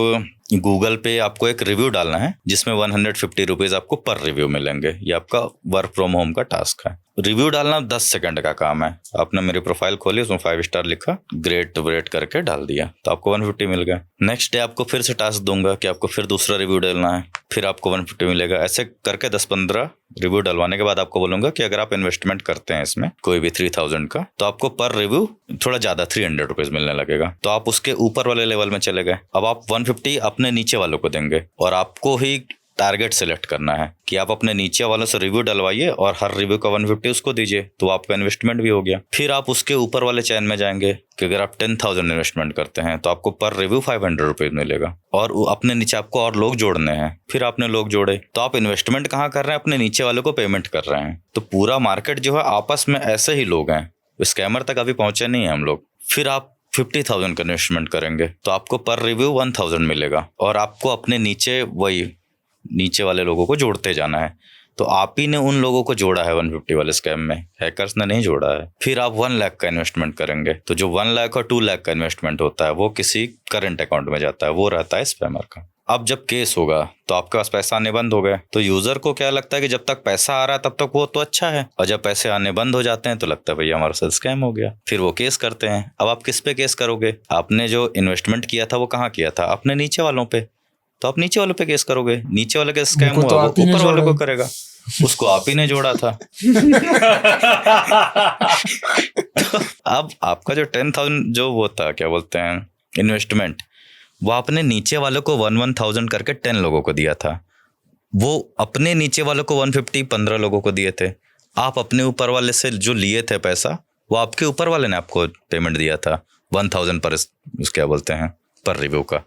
Speaker 1: गूगल पे आपको एक रिव्यू डालना है जिसमें 150 रुपीज आपको पर रिव्यू मिलेंगे। ये आपका वर्क फ्रॉम होम का टास्क है। रिव्यू डालना 10 सेकंड का काम है। आपने मेरी प्रोफाइल खोली, उसमें 5 स्टार लिखा, ग्रेट वेट करके डाल दिया, तो आपको 150 मिल गया। नेक्स्ट डे आपको फिर से टास्क दूंगा कि आपको फिर दूसरा रिव्यू डालना है, फिर आपको 150 मिलेगा। ऐसे करके 10-15 रिव्यू डलवाने के बाद आपको बोलूंगा कि अगर आप इन्वेस्टमेंट करते हैं इसमें कोई भी 3,000 का, तो आपको पर रिव्यू थोड़ा ज्यादा 300 रुपीज मिलने लगेगा। तो आप उसके ऊपर वाले लेवल में चले गए। अब आप 150 अपने नीचे वालों को देंगे और आपको ही टारगेट सेलेक्ट करना है कि आप अपने नीचे वालों से रिव्यू डलवाइए और हर रिव्यू का 150 उसको दीजिए, तो आपका इन्वेस्टमेंट भी हो गया। फिर आप उसके ऊपर वाले चैन में जाएंगे कि अगर आप 10,000 इन्वेस्टमेंट करते हैं तो आपको पर रिव्यू 500 रुपीज मिलेगा। और अपने नीचे आपको और लोग जोड़ने हैं। फिर आपने लोग जोड़े तो आप इन्वेस्टमेंट कहाँ कर रहे हैं, अपने नीचे वालों को पेमेंट कर रहे हैं। तो पूरा मार्केट जो है आपस में ऐसे ही लोग हैं, स्कैमर तक अभी पहुंचे नहीं है हम लोग। फिर आप 50,000 का इन्वेस्टमेंट करेंगे तो आपको पर रिव्यू 1,000 मिलेगा और आपको अपने नीचे वाले लोगों को जोड़ते जाना है। तो आप ही ने उन लोगों को जोड़ा है 150 वाले स्कैम में, हैकर्स ने नहीं जोड़ा है। फिर आप 1 लाख का इन्वेस्टमेंट करेंगे तो जो 1 लाख और 2 लाख का इन्वेस्टमेंट होता है वो किसी करंट अकाउंट में जाता है, वो रहता है स्पैमर का। अब जब केस होगा तो आपके पास पैसा आने बंद हो गए, तो यूजर को क्या लगता है कि जब तक पैसा आ रहा है तब तक वो तो अच्छा है, और जब पैसे आने बंद हो जाते हैं तो लगता है भैया हमारे साथ स्कैम हो गया। फिर वो केस करते हैं। अब आप किस पे केस करोगे? आपने जो इन्वेस्टमेंट किया था वो कहाँ किया था? अपने नीचे वालों पे। तो आप नीचे वालों पे केस करोगे। नीचे वाले का स्कैम हुआ वो ऊपर वालों को करेगा, उसको आप ही ने जोड़ा था। तो अब आपका जो 10,000 जो वो था क्या बोलते हैं इन्वेस्टमेंट, वो आपने नीचे वालों को 1,000 करके 10 लोगों को दिया था। वो अपने नीचे वालों को 150 15 लोगों को दिए थे। आप अपने ऊपर वाले से जो लिए थे पैसा, वो आपके ऊपर वाले ने आपको पेमेंट दिया था 1,000 पर क्या बोलते हैं पर रिव्यू का।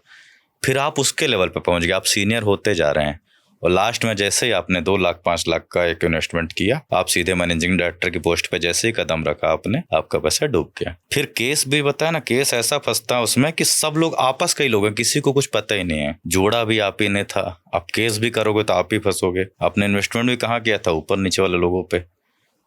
Speaker 1: फिर आप उसके लेवल पे पहुंच गए, आप सीनियर होते जा रहे हैं और लास्ट में जैसे ही आपने 2 लाख 5 लाख का एक इन्वेस्टमेंट किया, आप सीधे मैनेजिंग डायरेक्टर की पोस्ट पे जैसे ही कदम रखा आपने, आपका पैसा डूब गया। फिर केस भी बताया ना, केस ऐसा फंसता है उसमें कि सब लोग आपस के ही लोग हैं, किसी को कुछ पता ही नहीं है। जोड़ा भी आप ही ने था, आप केस भी करोगे तो आप ही फंसोगे। आपने इन्वेस्टमेंट भी कहाँ किया था? ऊपर नीचे वाले लोगों पे।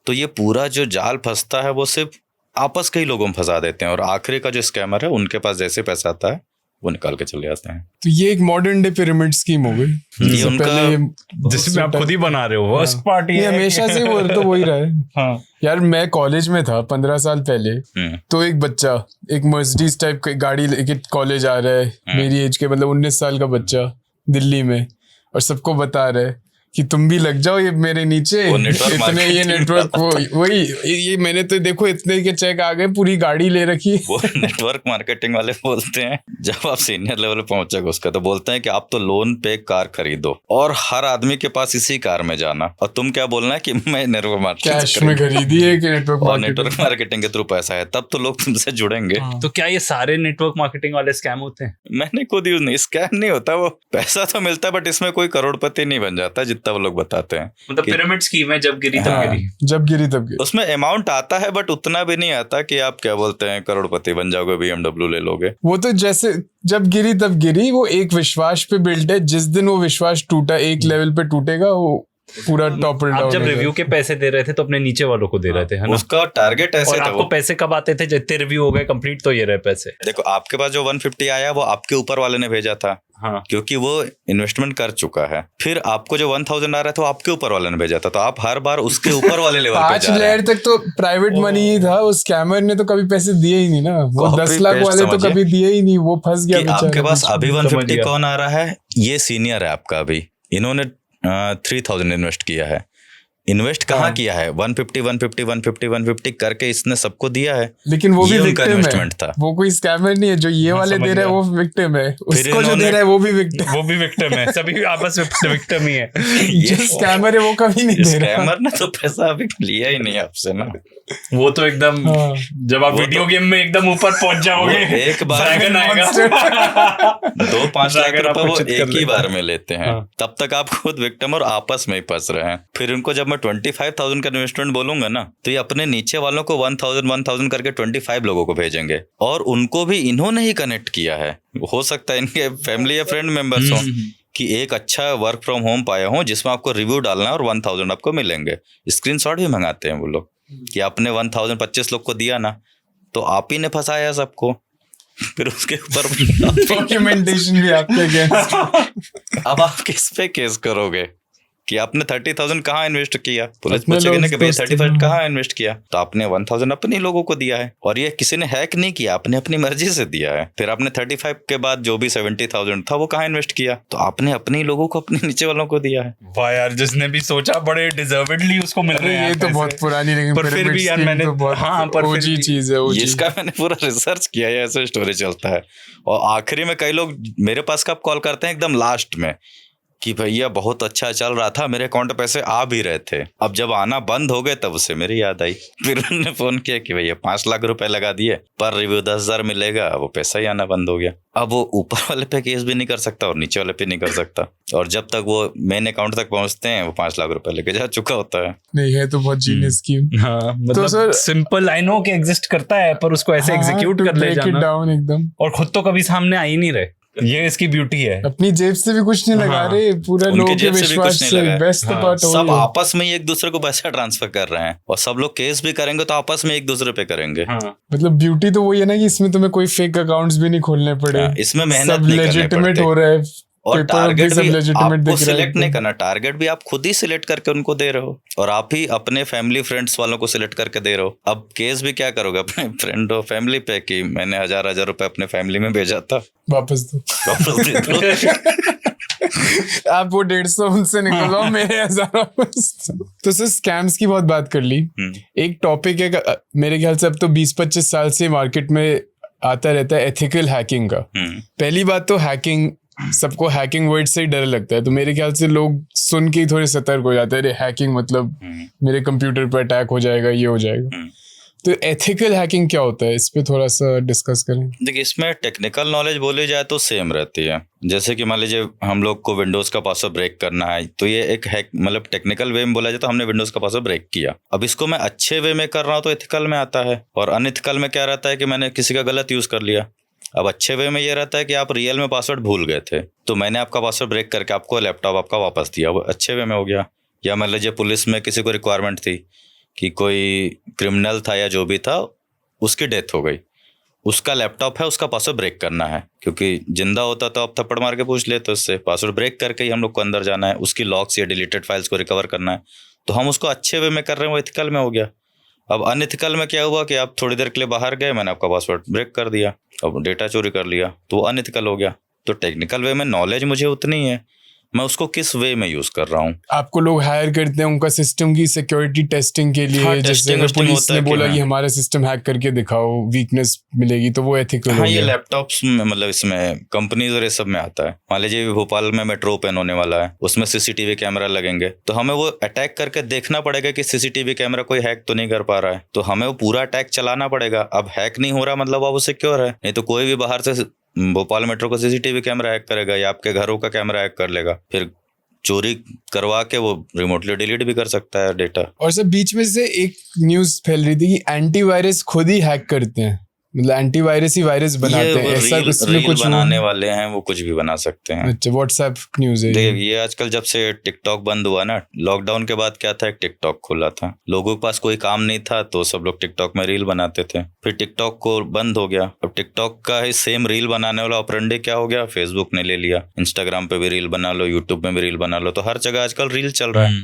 Speaker 1: तो ये पूरा जो जाल फंसता है वो सिर्फ आपस के ही लोगों में फंसा देते हैं और आखिरी का जो स्कैमर है उनके पास जैसे पैसा आता है वो निकाल के चले जाते हैं।
Speaker 2: तो ये एक मॉडर्न डे पिरामिड स्कीम हो गई।
Speaker 1: ये उनका
Speaker 3: जिसमें आप खुद ही बना रहे हो फर्स्ट पार्टी
Speaker 2: ये हमेशा से वो तो वही रहा है।
Speaker 3: हाँ
Speaker 2: यार मैं कॉलेज में था 15 साल पहले, तो एक बच्चा एक मर्सिडीज टाइप की गाड़ी लेके कॉलेज आ रहा है, मेरी एज के मतलब 19 साल का बच्चा दिल्ली में, और सबको बता रहा है कि तुम भी लग जाओ ये मेरे नीचे, इतने ये नेटवर्क वही ये मैंने तो देखो इतने के चेक आ गए, पूरी गाड़ी ले रखी है।
Speaker 1: वो नेटवर्क मार्केटिंग वाले बोलते हैं, जब आप सीनियर लेवल पे पहुंचोगे उसका, तो बोलते हैं कि आप तो लोन पे कार खरीदो और हर आदमी के पास इसी कार में जाना, और तुम क्या बोलना है कि मैं नेटवर्क मार्केटिंग
Speaker 2: कैश में खरीदी है कि नेटवर्क
Speaker 1: मार्केटिंग के थ्रू पैसा है, तब तो लोग तुमसे जुड़ेंगे।
Speaker 3: तो क्या ये सारे नेटवर्क मार्केटिंग वाले स्कैम होते हैं?
Speaker 1: मैंने खुद यूज नहीं, स्कैम नहीं होता, वो पैसा तो मिलता है बट इसमें कोई करोड़पति नहीं बन जाता जितना वो लोग बताते हैं।
Speaker 3: मतलब पिरामिड स्कीम है, जब गिरी तब गिरी,
Speaker 2: जब गिरी तब गिरी।
Speaker 1: उसमें अमाउंट आता है बट उतना भी नहीं आता कि आप क्या बोलते हैं करोड़पति बन जाओगे, BMW ले लोगे।
Speaker 2: वो तो जैसे जब गिरी तब गिरी, वो एक विश्वास पे बिल्ट है। जिस दिन वो विश्वास टूटा, एक लेवल पे टूटेगा, वो पूरा टॉपर
Speaker 3: आप
Speaker 2: डाउन
Speaker 3: जब रिव्यू के पैसे दे रहे थे तो अपने नीचे वालों को दे रहे थे, है ना?
Speaker 1: उसका टारगेट ऐसे
Speaker 3: और
Speaker 1: था
Speaker 3: आपको
Speaker 1: वो।
Speaker 3: पैसे कब आते थे? जितने रिव्यू हो गए कंप्लीट तो ये रहे पैसे।
Speaker 1: देखो आपके पास जो 150 आया वो आपके ऊपर वाले ने भेजा था,
Speaker 3: हाँ,
Speaker 1: क्योंकि वो इन्वेस्टमेंट कर चुका है। फिर आपको जो 1000 आ रहा था वो आपके ऊपर वाले ने भेजा था, तो आप हर बार उसके ऊपर वाले लेवल पे
Speaker 2: 5
Speaker 1: जा रहे हैं।
Speaker 2: लेयर तक तो प्राइवेट मनी ही था, उस स्कैमर ने तो कभी पैसे दिए ही नहीं ना, वो
Speaker 1: Copy
Speaker 2: 10 लाख
Speaker 1: paste
Speaker 2: वाले तो
Speaker 1: समझिए
Speaker 2: कभी दिए ही नहीं, वो फंस गया
Speaker 1: कि
Speaker 2: बेचारा
Speaker 1: आपके पास
Speaker 2: बीच में।
Speaker 1: अभी
Speaker 3: समझ
Speaker 1: 150
Speaker 3: गया।
Speaker 1: कौन आ रहा है, ये सीनियर है आपका। अभी इन्होंने 3000 इन्वेस्ट किया है। इन्वेस्ट कहाँ किया है? 150 करके इसने सबको दिया है।
Speaker 2: लेकिन वो
Speaker 1: ये
Speaker 2: भी
Speaker 1: उनका
Speaker 2: विक्टिम
Speaker 1: इन्वेस्टमेंट
Speaker 2: है,
Speaker 1: था।
Speaker 2: वो कोई स्कैमर नहीं है। जो ये वाले
Speaker 3: समझ
Speaker 2: दे रहे हैं
Speaker 3: गया।
Speaker 2: वो विक्टिम है, उसको जो
Speaker 1: इन्होंने-
Speaker 2: दे रहा है वो भी विक्टिम।
Speaker 3: वो भी विक्टिम है, सभी आपस में विक्टिम ही है।
Speaker 2: जो स्कैमर है वो कभी नहीं दे रहा।
Speaker 1: स्कैमर ने तो पैसा अभी लिया ही नहीं आपसे ना।
Speaker 3: वो तो एकदम
Speaker 2: हाँ।
Speaker 3: जब आप
Speaker 1: वो
Speaker 3: वीडियो
Speaker 1: तो-
Speaker 3: गेम में एकदम ऊपर पहुंच जाओगे,
Speaker 1: वो एक बार
Speaker 3: ड्रैगन आएगा।
Speaker 1: 2-5 लाख
Speaker 3: ड्रैगन
Speaker 1: रुपए
Speaker 3: आपको
Speaker 1: वो
Speaker 3: चित कर
Speaker 1: एक ही
Speaker 3: लेगा।
Speaker 1: बार में लेते हैं।
Speaker 3: हाँ।
Speaker 1: तब तक आप खुद विक्टिम और आपस में ही फंस रहे हैं। फिर उनको जब मैं 25,000 का इन्वेस्टमेंट बोलूंगा ना, तो ये अपने नीचे वालों को 1000 करके 25 लोगों को भेजेंगे, और उनको भी इन्होंने ही कनेक्ट किया है। हो सकता है इनके फैमिली या फ्रेंड मेंबर्स हों कि एक अच्छा वर्क फ्रॉम होम पाया हो जिसमें आपको रिव्यू डालना है और 1000 आपको मिलेंगे। स्क्रीनशॉट भी मंगाते हैं वो लोग कि आपने 1000 25 लोग को दिया ना, तो आप ही ने फंसाया सबको। फिर उसके ऊपर
Speaker 2: डॉक्यूमेंटेशन भी आपके अगेंस्ट।
Speaker 1: अब आप किस पे केस करोगे कि आपने 30,000 कहाँ इन्वेस्ट किया? पुलिस
Speaker 2: अपने
Speaker 1: पूछेगी ना कि भाई
Speaker 2: दोस्त
Speaker 1: 35 कहाँ इन्वेस्ट किया, तो आपने 1000 अपने लोगों को दिया है, और ये किसी ने हैक नहीं किया, आपने अपनी मर्जी से दिया है। फिर आपने 35 के बाद जो भी 70,000 था वो कहाँ इन्वेस्ट किया, तो आपने अपने लोगों को, अपने नीचे वालों को दिया है।
Speaker 3: वाह यार, जिसने भी सोचा बड़े डिजर्वेडली उसको मिल रहे हैं
Speaker 2: ये तो
Speaker 3: पैसे।
Speaker 2: बहुत पुरानी, लेकिन
Speaker 3: पर फिर भी यार मैंने हाँ, पर फिर
Speaker 2: ओजी
Speaker 3: भी-
Speaker 2: चीज है, ओजी।
Speaker 1: इसका मैंने पूरा रिसर्च किया है, ऐसा स्टोरी चलता है। और आखिरी में कई लोग मेरे पास कब कॉल करते हैं, एकदम लास्ट में, कि भैया बहुत अच्छा चल रहा था, मेरे अकाउंट पैसे आ भी रहे थे, अब जब आना बंद हो गए तब से मेरी याद आई। फिर उन्होंने फोन किया कि भैया 5 लाख रुपए लगा दिए, पर रिव्यू 10,000 मिलेगा, वो पैसा ही आना बंद हो गया। अब वो ऊपर वाले पे केस भी नहीं कर सकता और नीचे वाले पे नहीं कर सकता, और जब तक वो मेन अकाउंट तक पहुंचते हैं वो 5 लाख रुपए लेके जा चुका होता है।
Speaker 2: नहीं है तो बहुत जीनियस स्कीम।
Speaker 3: हाँ, मतलब
Speaker 2: सर-
Speaker 3: सिंपल आई नो कि एग्जिस्ट करता है, पर उसको ऐसे एग्जीक्यूट कर ले जाना,
Speaker 2: डाउन एकदम।
Speaker 3: और खुद तो कभी सामने आ ही नहीं रहे। ये इसकी ब्यूटी है।
Speaker 2: अपनी जेब से भी कुछ नहीं लगा
Speaker 3: हाँ।
Speaker 2: रहे, पूरा
Speaker 1: उनके
Speaker 2: लोगों के
Speaker 1: जेब से भी कुछ
Speaker 2: विश्वास
Speaker 1: नहीं
Speaker 2: से।
Speaker 1: लगा है।
Speaker 2: बेस्ट
Speaker 3: हाँ।
Speaker 2: पार्ट
Speaker 1: सब आपस में ही एक दूसरे को पैसा ट्रांसफर कर रहे हैं, और सब लोग केस भी करेंगे तो आपस में एक दूसरे पे करेंगे।
Speaker 3: हाँ,
Speaker 2: मतलब ब्यूटी तो वही है ना कि इसमें तुम्हें कोई फेक अकाउंट्स भी नहीं खोलने पड़े,
Speaker 1: हाँ, इसमें मेहनत
Speaker 2: सब
Speaker 1: नहीं करने
Speaker 2: लेजिटिमेट
Speaker 1: पड़ते।
Speaker 2: हो रहा है,
Speaker 1: और
Speaker 2: पेपर वर्क
Speaker 1: टारगेट
Speaker 2: सब
Speaker 1: भी
Speaker 2: legitimate
Speaker 1: आपको
Speaker 2: दिख रहा है
Speaker 1: सिलेक्ट नहीं
Speaker 2: एकदम।
Speaker 1: करना, टारगेट भी आप खुद ही सिलेक्ट करके उनको दे रहे हो, और आप ही अपने फैमिली फ्रेंड्स वालों को सिलेक्ट करके दे रहे हो। अब केस भी क्या करोगे अपने फ्रेंड और फैमिली पे कि मैंने 1000 रुपए अपने फैमिली में भेजा था,
Speaker 2: वापस दो।
Speaker 1: वापस दे दो।
Speaker 2: आप वो 150 उनसे निकलवाओ, मेरे 1000 वापस दो। तो सर स्कैम्स की बहुत बात कर ली। एक टॉपिक है मेरे ख्याल से अब तो 20-25 साल से मार्केट में आता रहता है, एथिकल हैकिंग का। पहली बात तो हैकिंग, सबको हैकिंग वर्ड से ही डर लगता है, तो मेरे ख्याल से लोग सुन के ही थोड़े सतर्क हो जाते हैं, अरे हैकिंग मतलब मेरे कंप्यूटर पर अटैक हो जाएगा, ये हो जाएगा। तो एथिकल हैकिंग क्या होता है, इस पे थोड़ा सा डिस्कस करें।
Speaker 1: देखिए, इसमें टेक्निकल नॉलेज बोली जाए तो सेम रहती है। जैसे कि मान लीजिए हम लोग को विंडोज का पासवर्ड ब्रेक करना है, तो ये एक हैक, मतलब टेक्निकल वे में बोला जाए तो हमने विंडोज का पासवर्ड ब्रेक किया। अब इसको मैं अच्छे वे में कर रहा हूँ तो एथिकल में आता है, और अनएथिकल में क्या रहता है कि मैंने किसी का गलत यूज कर लिया। अब अच्छे वे में ये रहता है कि आप रियल में पासवर्ड भूल गए थे, तो मैंने आपका पासवर्ड ब्रेक करके आपको लैपटॉप आपका वापस दिया, वो अच्छे वे में हो गया। या मान लीजिए पुलिस में किसी को रिक्वायरमेंट थी कि कोई क्रिमिनल था या जो भी था, उसकी डेथ हो गई, उसका लैपटॉप है, उसका पासवर्ड ब्रेक करना है, क्योंकि जिंदा होता तो आप थप्पड़ मार के पूछ लेते, उससे पासवर्ड ब्रेक करके ही हम लोग को अंदर जाना है, उसकी लॉक्स या डिलीटेड फाइल्स को रिकवर करना है, तो हम उसको अच्छे वे में कर रहे हैं, वो एथिकल में हो गया। अब अनएथिकल में क्या हुआ कि आप थोड़ी देर के लिए बाहर गए, मैंने आपका पासवर्ड ब्रेक कर दिया, अब डेटा चोरी कर लिया, तो वो अनएथिकल हो गया। तो टेक्निकल वे में नॉलेज मुझे उतनी है, मैं उसको किस वे में यूज कर रहा हूँ।
Speaker 2: आपको लोग हायर करते हैं उनका सिस्टम की सिक्योरिटी टेस्टिंग के लिए,
Speaker 1: हाँ,
Speaker 2: जैसे
Speaker 1: testing
Speaker 2: अगर
Speaker 1: वेस्टिंग
Speaker 2: पुलिस
Speaker 1: होता
Speaker 2: ने
Speaker 1: है कि
Speaker 2: बोला
Speaker 1: हाँ।
Speaker 2: कि हमारा सिस्टम हैक करके दिखाओ, वीकनेस मिलेगी, तो वो एथिकल हो
Speaker 1: हाँ, ये
Speaker 2: गया।
Speaker 1: लैपटॉप्स में, मतलब इसमें कंपनीज और ये सब में आता है। मान लीजिए भोपाल में मेट्रो ओपन होने वाला है, उसमें सीसीटीवी कैमरा लगेंगे, तो हमें वो अटैक करके देखना पड़ेगा कि सीसीटीवी कैमरा कोई हैक तो नहीं कर पा रहा है, तो हमें वो पूरा अटैक चलाना पड़ेगा। अब हैक नहीं हो रहा मतलब अब वो सिक्योर है, नहीं तो कोई भी बाहर से भोपाल मेट्रो का सीसीटीवी कैमरा हैक करेगा या आपके घरों का कैमरा हैक कर लेगा, फिर चोरी करवा के वो रिमोटली डिलीट भी कर सकता है डेटा।
Speaker 2: और सर बीच में से एक न्यूज फैल रही थी कि एंटीवायरस खुद ही हैक करते हैं, मतलब एंटीवायरस ही वायरस बनाते हैं, ऐसा इसमें
Speaker 1: रील
Speaker 2: कुछ
Speaker 1: बनाने वाले हैं वो कुछ भी बना सकते हैं।
Speaker 2: अच्छा, व्हाट्सएप न्यूज़ है
Speaker 1: देख ये आजकल जब से टिकटॉक बंद हुआ ना, लॉकडाउन के बाद क्या था, एक टिकटॉक खुला था, लोगों के पास कोई काम नहीं था तो सब लोग टिकटॉक में रील बनाते थे। फिर टिकटॉक को बंद हो गया, अब टिकटॉक का ही सेम रील बनाने वाला ऑपरेंडे क्या हो गया, फेसबुक ने ले लिया। इंस्टाग्राम पे भी रील बना लो, यूट्यूब में भी रील बना लो, तो हर जगह आजकल रील चल रहा है।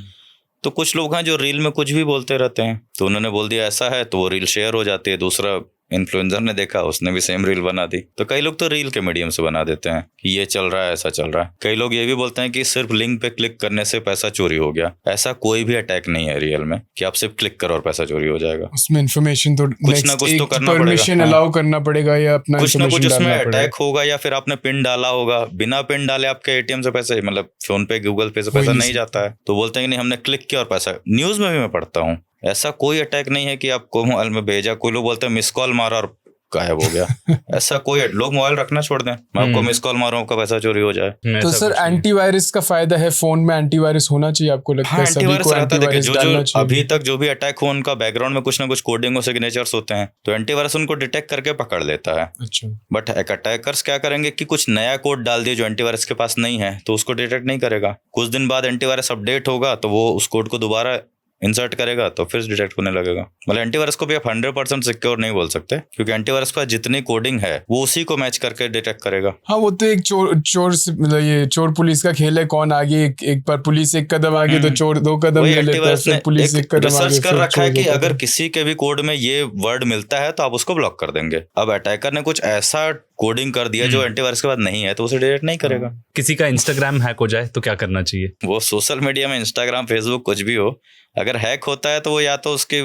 Speaker 1: तो कुछ लोग हैं जो रील में कुछ भी बोलते रहते हैं, तो उन्होंने बोल दिया ऐसा है तो वो रील शेयर हो जाती है, दूसरा इन्फ्लुएंसर ने देखा उसने भी सेम रील बना दी। तो कई लोग तो रील के मीडियम से बना देते हैं कि ये चल रहा है, ऐसा चल रहा है। कई लोग ये भी बोलते हैं कि सिर्फ लिंक पे क्लिक करने से पैसा चोरी हो गया। ऐसा कोई भी अटैक नहीं है रियल में कि आप सिर्फ क्लिक करो और पैसा चोरी हो जाएगा।
Speaker 2: उसमें इन्फॉर्मेशन तो
Speaker 1: कुछ ना कुछ तो करना पड़ेगा।
Speaker 2: परमिशन अलाउ करना पड़ेगा या अपना
Speaker 1: कुछ ना कुछ
Speaker 2: information
Speaker 1: उसमें
Speaker 2: डालना पड़ेगा।
Speaker 1: अटैक होगा, या फिर आपने पिन डाला होगा, बिना पिन डाले आपके एटीएम से पैसे, मतलब फोन पे गूगल पे से पैसा नहीं जाता है, तो बोलते हैं कि नहीं हमने क्लिक किया और पैसा। न्यूज में भी मैं पढ़ता हूँ ऐसा कोई अटैक नहीं है कि आपको मोबाइल में भेजा, कोई लोग बोलते हैं मिस कॉल मारा और गायब हो गया। ऐसा कोई, लोग मोबाइल रखना छोड़ दें, मैं आपको मिस कॉल मारूं आपका पैसा चोरी हो जाए।
Speaker 2: तो सर एंटीवायरस का फायदा है, फोन में एंटीवायरस होना चाहिए, आपको लगता है सभी को एंटीवायरस डालना चाहिए?
Speaker 1: अभी तक जो भी अटैक हो उनका बैकग्राउंड में कुछ ना कुछ कोडिंग और सिग्नेचर्स होते हैं, तो एंटीवायरस उनको डिटेक्ट करके पकड़ लेता है।
Speaker 2: अच्छा,
Speaker 1: बट एक अटैकर्स क्या करेंगे कि कुछ नया कोड डाल दिए जो एंटीवायरस के पास नहीं है, तो उसको डिटेक्ट नहीं करेगा। कुछ दिन बाद एंटीवायरस अपडेट होगा तो वो उस कोड को दोबारा इंसर्ट करेगा तो फिर डिटेक्ट होने लगेगा। मतलब एंटीवायरस को भी आप 100% सिक्योर नहीं बोल सकते, क्योंकि एंटीवायरस का जितनी कोडिंग है वो उसी को मैच करके डिटेक्ट करेगा।
Speaker 2: हाँ, वो तो एक चोर मतलब ये चोर पुलिस का खेल है, कौन आगे एक बार पुलिस एक कदम आगे तो चोर 2 कदम ले लेता है, फिर पुलिस एक कदम आगे।
Speaker 1: रिसर्च कर रखा है कि अगर किसी के भी कोड में ये वर्ड मिलता है तो आप उसको ब्लॉक कर देंगे। अब अटैकर ने कुछ ऐसा कोडिंग कर दिया जो एंटीवायरस के बाद नहीं है तो उसे डिटेक्ट नहीं करेगा।
Speaker 3: किसी का इंस्टाग्राम हैक हो जाए तो क्या करना चाहिए?
Speaker 1: वो सोशल मीडिया में इंस्टाग्राम फेसबुक कुछ भी हो, अगर हैक होता है तो वो या तो उसके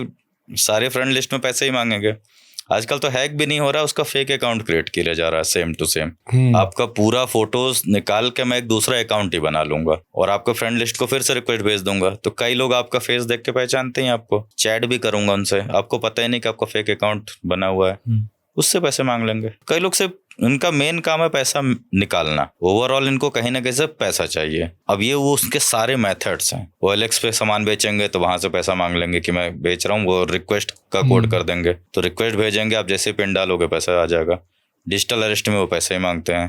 Speaker 1: सारे फ्रेंड लिस्ट में पैसे ही मांगेंगे। आजकल तो हैक भी नहीं हो रहा, उसका फेक अकाउंट क्रिएट किया जा रहा है सेम टू सेम। आपका पूरा फोटोज निकाल के मैं एक दूसरा अकाउंट ही बना लूंगा और आपके फ्रेंड लिस्ट को फिर से रिक्वेस्ट भेज दूंगा, तो कई लोग आपका फेस देख के पहचानते हैं आपको, चैट भी करूंगा उनसे, आपको पता ही नहीं कि आपका फेक अकाउंट बना हुआ है, उससे पैसे मांग लेंगे। कई लोग सिर्फ उनका मेन काम है पैसा निकालना, ओवरऑल इनको कहीं ना कहीं से पैसा चाहिए। अब ये वो उसके सारे मेथड्स हैं। OLX पे सामान बेचेंगे तो वहां से पैसा मांग लेंगे कि मैं बेच रहा हूँ, वो रिक्वेस्ट का कोड कर देंगे तो रिक्वेस्ट भेजेंगे, आप जैसे पिन डालोगे पैसा आ जाएगा। डिजिटल अरेस्ट में वो पैसे ही मांगते हैं।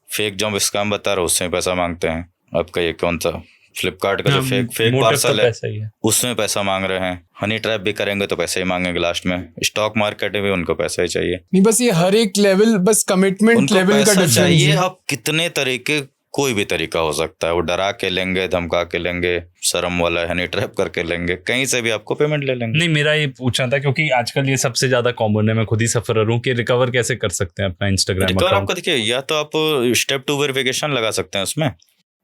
Speaker 1: फेक जॉब स्कैम बता रहा उससे पैसा मांगते हैं। आपका ये कौन सा फ्लिपकार्ट का जो फेक पार्सल है उसमें पैसा मांग रहे हैं। हनी ट्रैप भी करेंगे तो पैसे ही मांगेंगे लास्ट में। स्टॉक मार्केट में भी उनको पैसा ही चाहिए।
Speaker 2: नहीं, बस ये हर एक लेवल, बस कमिटमेंट लेवल का डिफरेंस है।
Speaker 1: आप कितने तरीके, कोई भी तरीका हो सकता है, वो डरा के लेंगे, धमका के लेंगे, शर्म वाला हनी ट्रैप करके लेंगे, कहीं से भी आपको पेमेंट ले लेंगे।
Speaker 3: नहीं, मेरा ये पूछना था क्योंकि आजकल ये सबसे ज्यादा कॉमन है, मैं खुद ही सफर हूँ कि रिकवर कैसे कर सकते हैं अपना इंस्टाग्राम अकाउंट।
Speaker 1: आपको देखिए, या तो आप स्टेप 2 वेरिफिकेशन लगा सकते हैं उसमें,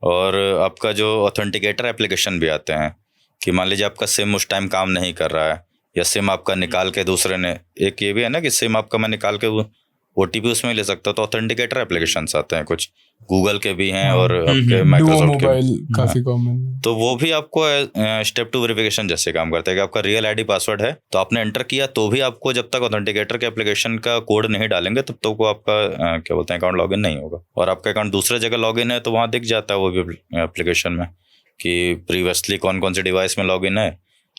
Speaker 1: और आपका जो ऑथेंटिकेटर एप्लीकेशन भी आते हैं कि मान लीजिए आपका सिम उस टाइम काम नहीं कर रहा है, या सिम आपका निकाल के दूसरे ने, एक ये भी है ना कि सिम आपका मैं निकाल के OTP उसमें ले सकता हूँ, तो ऑथेंटिकेटर एप्लीकेशंस आते हैं, कुछ गूगल के भी हैं और आपके माइक्रोसॉफ्ट के
Speaker 2: काफी कॉमन।
Speaker 1: तो वो भी आपको स्टेप 2 वेरिफिकेशन जैसे काम करता है कि आपका रियल ID पासवर्ड है तो आपने एंटर किया, तो भी आपको जब तक ऑथेंटिकेटर के एप्लीकेशन का कोड नहीं डालेंगे तब तक वो आपका क्या बोलते हैं अकाउंट लॉगिन नहीं होगा। और आपका अकाउंट दूसरे जगह लॉगिन है तो वहाँ दिख जाता है वो भी एप्लीकेशन में कि प्रीवियसली कौन कौन से डिवाइस में लॉगिन है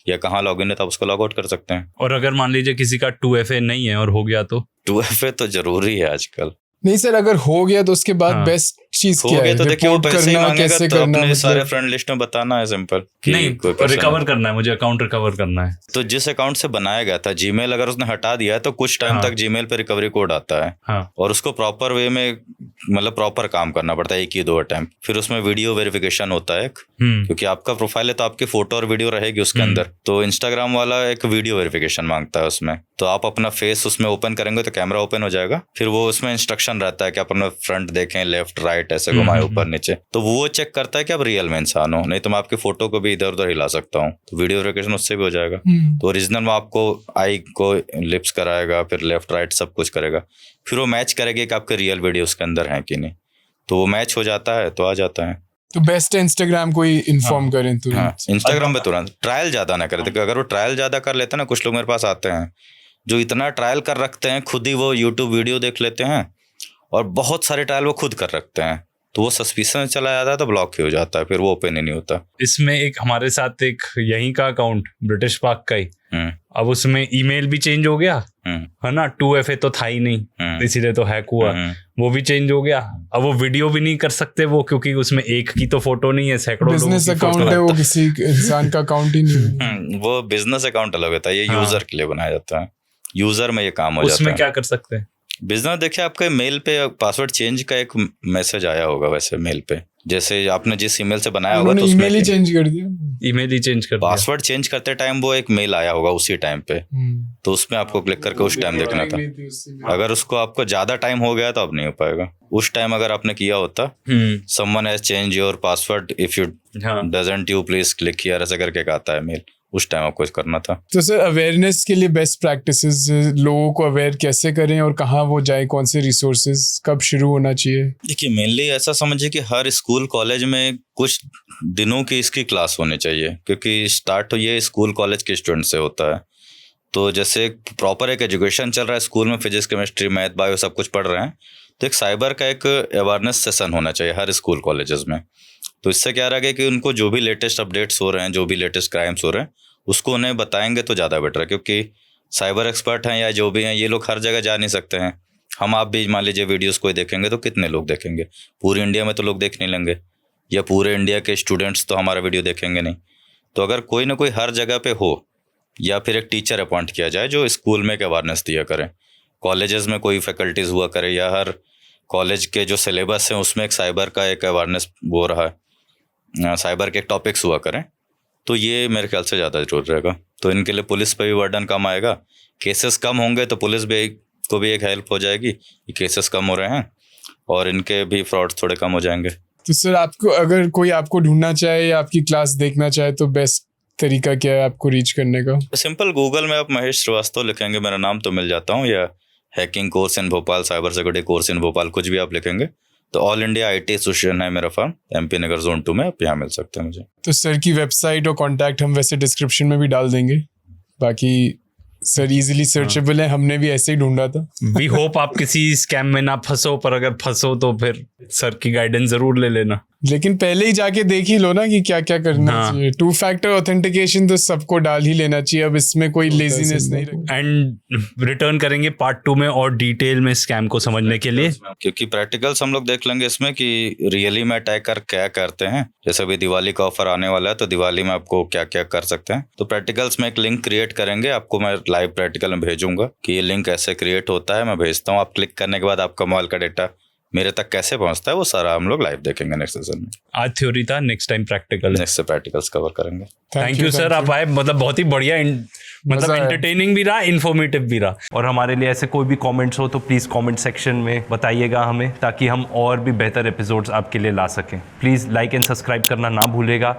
Speaker 1: या कहाँ लॉगिन है, तो आप उसको लॉग आउट कर सकते हैं।
Speaker 3: और अगर मान लीजिए किसी का 2FA नहीं है और हो गया तो?
Speaker 1: 2FA तो जरूरी है आजकल।
Speaker 2: नहीं सर, अगर हो गया तो उसके बाद बेस्ट चीज क्या है?
Speaker 1: तो देखिए वो पैसे ही मांगेगा,
Speaker 2: कैसे
Speaker 1: तो
Speaker 2: करना,
Speaker 1: अपने सारे फ्रेंड लिस्ट में बताना है सिंपल।
Speaker 3: नहीं, रिकवर करना है मुझे, अकाउंट रिकवर करना है।
Speaker 1: तो जिस अकाउंट से बनाया गया था, जीमेल अगर उसने हटा दिया है तो कुछ टाइम तक जीमेल पे रिकवरी कोड आता है, और उसको प्रॉपर वे में मतलब प्रॉपर काम करना पड़ता है, 1 या 2 अटेम्प्ट। फिर उसमें वीडियो वेरिफिकेशन होता है क्योंकि आपका प्रोफाइल है तो आपकी फोटो और वीडियो रहेगी उसके अंदर, तो इंस्टाग्राम वाला एक वीडियो वेरिफिकेशन मांगता है उसमें। तो आप अपना फेस उसमें ओपन करेंगे तो कैमरा ओपन हो जाएगा, फिर वो उसमें इंस्ट्रक्शन रहता है कि आप अपना फ्रंट देखें, लेफ्ट राइट ऐसे घुमाए ऊपर नीचे, तो वो चेक करता है कि आप रियल में इंसान हो, नहीं तो मैं आपकी फोटो को भी इधर उधर हिला सकता हूँ, तो वीडियो वेरिफिकेशन उससे भी हो जाएगा। तो ओरिजिनल में आपको आई को लिप्स कराएगा, फिर लेफ्ट राइट सब कुछ करेगा, फिर वो मैच करेगा कि आपके रियल वीडियो उसके अंदर है कि नहीं, तो वो मैच हो जाता है तो आ जाता है।
Speaker 2: तो बेस्ट है इंस्टाग्राम को ही इन्फॉर्म करें तुरंत।
Speaker 1: हाँ, इंस्टाग्राम पे तुरंत ट्रायल ज्यादा ना करें, अगर वो ट्रायल ज्यादा कर लेते हैं ना, कुछ लोग मेरे पास आते हैं जो इतना ट्रायल कर रखते हैं, खुद ही वो यूट्यूब वीडियो देख लेते हैं और बहुत सारे ट्रायल वो खुद कर रखते हैं, तो वो सस्पिशन चला जाता है तो ब्लॉक ही हो जाता है, फिर वो ओपन ही नहीं होता।
Speaker 3: इसमें एक हमारे साथ एक यहीं का अकाउंट ब्रिटिश पाक का ही अब उसमें ईमेल भी चेंज हो गया, है ना, 2FA तो था ही नहीं, इसीलिए तो हैक हुआ, वो भी चेंज हो गया। अब वो वीडियो भी नहीं कर सकते वो, क्योंकि उसमें एक की तो फोटो नहीं है, सैकड़ों लोगों की
Speaker 2: बिजनेस
Speaker 3: फोटो
Speaker 2: अकाउंट है वो, किसी इंसान का अकाउंट ही नहीं है।
Speaker 1: वो बिजनेस अकाउंट अलग होता है, ये यूजर के लिए बनाया जाता है, यूजर में ये काम हो जाता है।
Speaker 3: उसमें क्या कर सकते हैं?
Speaker 1: बिजनेस देखिए, आपके मेल पे पासवर्ड चेंज का एक मैसेज आया होगा, वैसे मेल पे जैसे आपने जिस ईमेल से बनाया होगा, तो उसमें
Speaker 2: ईमेल ही चेंज कर दिया,
Speaker 3: ईमेल ही चेंज कर दिया।
Speaker 1: पासवर्ड चेंज करते टाइम वो एक मेल आया होगा उसी टाइम पे, तो उसमें आपको क्लिक करके उस टाइम देखना था। अगर उसको आपको ज्यादा टाइम हो गया तो अब नहीं हो पाएगा। उस टाइम अगर आपने किया होता someone has change your password, if you doesn't you please click here, ऐसा करके एक आता है मेल, उस टाइम आपको करना था।
Speaker 2: तो सर अवेयरनेस के लिए बेस्ट प्रैक्टिसेस, लोगों को अवेयर कैसे करें और कहाँ वो जाए, कौन से रिसोर्सेज, कब शुरू होना चाहिए?
Speaker 1: देखिए मेनली ऐसा समझिए कि हर स्कूल कॉलेज में कुछ दिनों की इसकी क्लास होनी चाहिए, क्योंकि स्टार्ट तो ये स्कूल कॉलेज के स्टूडेंट से होता है। तो जैसे प्रॉपर एक एजुकेशन चल रहा है स्कूल में, फिजिक्स केमिस्ट्री मैथ बायो सब कुछ पढ़ रहे हैं, तो एक साइबर का एक अवेयरनेस सेशन होना चाहिए हर स्कूल कॉलेजेस में। तो इससे क्या रहा कि उनको जो भी लेटेस्ट अपडेट्स हो रहे हैं, जो भी लेटेस्ट क्राइम्स हो रहे हैं, उसको उन्हें बताएंगे तो ज़्यादा बेटर है, क्योंकि साइबर एक्सपर्ट हैं या जो भी हैं, ये लोग हर जगह जा नहीं सकते हैं। हम आप भी मान लीजिए वीडियोस कोई देखेंगे तो कितने लोग देखेंगे, पूरी इंडिया में तो लोग देख नहीं लेंगे, या पूरे इंडिया के स्टूडेंट्स तो हमारा वीडियो देखेंगे नहीं। तो अगर कोई ना कोई हर जगह पे हो, या फिर एक टीचर अपॉइंट किया जाए जो स्कूल में एक अवेयरनेस दिया करें, कॉलेजेस में कोई फैकल्टीज़ हुआ करे, या हर कॉलेज के जो सिलेबस हैं उसमें एक साइबर का एक अवेयरनेस वो रहा है, साइबर के टॉपिक्स हुआ करें, तो ये मेरे ख्याल से ज़्यादा जरूर रहेगा। तो इनके लिए पुलिस पे भी बर्डन कम आएगा, केसेस कम होंगे तो पुलिस भी को भी एक हेल्प हो जाएगी कि केसेस कम हो रहे हैं, और इनके भी फ्रॉड थोड़े कम हो जाएंगे।
Speaker 2: तो सर आपको, अगर कोई आपको ढूंढना चाहे या आपकी क्लास देखना चाहे, तो बेस्ट तरीका क्या है आपको रीच करने का?
Speaker 1: सिंपल गूगल में आप महेश श्रीवास्तव लिखेंगे, मेरा नाम तो मिल जाता हूँ, या hacking course in Bhopal, cyber security course in Bhopal, कुछ भी आप लिखेंगे तो ऑल इंडिया IT एसोसिएशन है मेरा फर्म, MP नगर जोन 2 में, आप यहाँ मिल सकते हैं मुझे।
Speaker 2: तो सर की वेबसाइट और कॉन्टैक्ट हम वैसे डिस्क्रिप्शन में भी डाल देंगे, बाकी सर इजीली सर्चेबल है, हमने भी ऐसे ही ढूंढा था।
Speaker 3: वी होप आप किसी स्कैम में ना फंसो, पर अगर फंसो तो फिर सर की गाइडेंस जरूर ले लेना।
Speaker 2: लेकिन पहले ही जाके देख ही लो ना कि क्या क्या करना चाहिए। 2 फैक्टर ऑथेंटिकेशन तो सबको डाल ही लेना चाहिए, अब इसमें कोई लेजीनेस नहीं रखना।
Speaker 3: एंड रिटर्न करेंगे पार्ट 2 में और डिटेल में स्कैम को समझने के लिए,
Speaker 1: क्योंकि प्रैक्टिकल्स हम लोग देख लेंगे इसमें कि रियली में अटैकर क्या करते हैं। जैसे अभी दिवाली का ऑफर आने वाला है, तो दिवाली में आपको क्या क्या कर सकते हैं, तो प्रैक्टिकल्स में एक लिंक क्रिएट करेंगे, आपको मैं लाइव प्रैक्टिकल में भेजूंगा कि ये लिंक ऐसे क्रिएट होता है, मैं भेजता हूँ, आप क्लिक करने के बाद आपका मोबाइल का डेटा मेरे तक कैसे पहुंचता है, वो सारा हम लोग लाइव देखेंगे नेक्स्ट सेशन में।
Speaker 3: आज थ्योरी था, नेक्स्ट टाइम प्रैक्टिकल,
Speaker 1: नेक्स्ट से प्रैक्टिकल्स कवर करेंगे।
Speaker 3: थैंक यू सर, आप आए, मतलब बहुत ही बढ़िया, मतलब एंटरटेनिंग भी रहा, इन्फॉर्मेटिव भी रहा। और हमारे लिए ऐसे कोई भी कमेंट्स हो तो प्लीज़ कमेंट सेक्शन में बताइएगा हमें, ताकि हम और भी बेहतर एपिसोड्स आपके लिए ला सकें। प्लीज़ लाइक एंड सब्सक्राइब करना ना भूलेगा।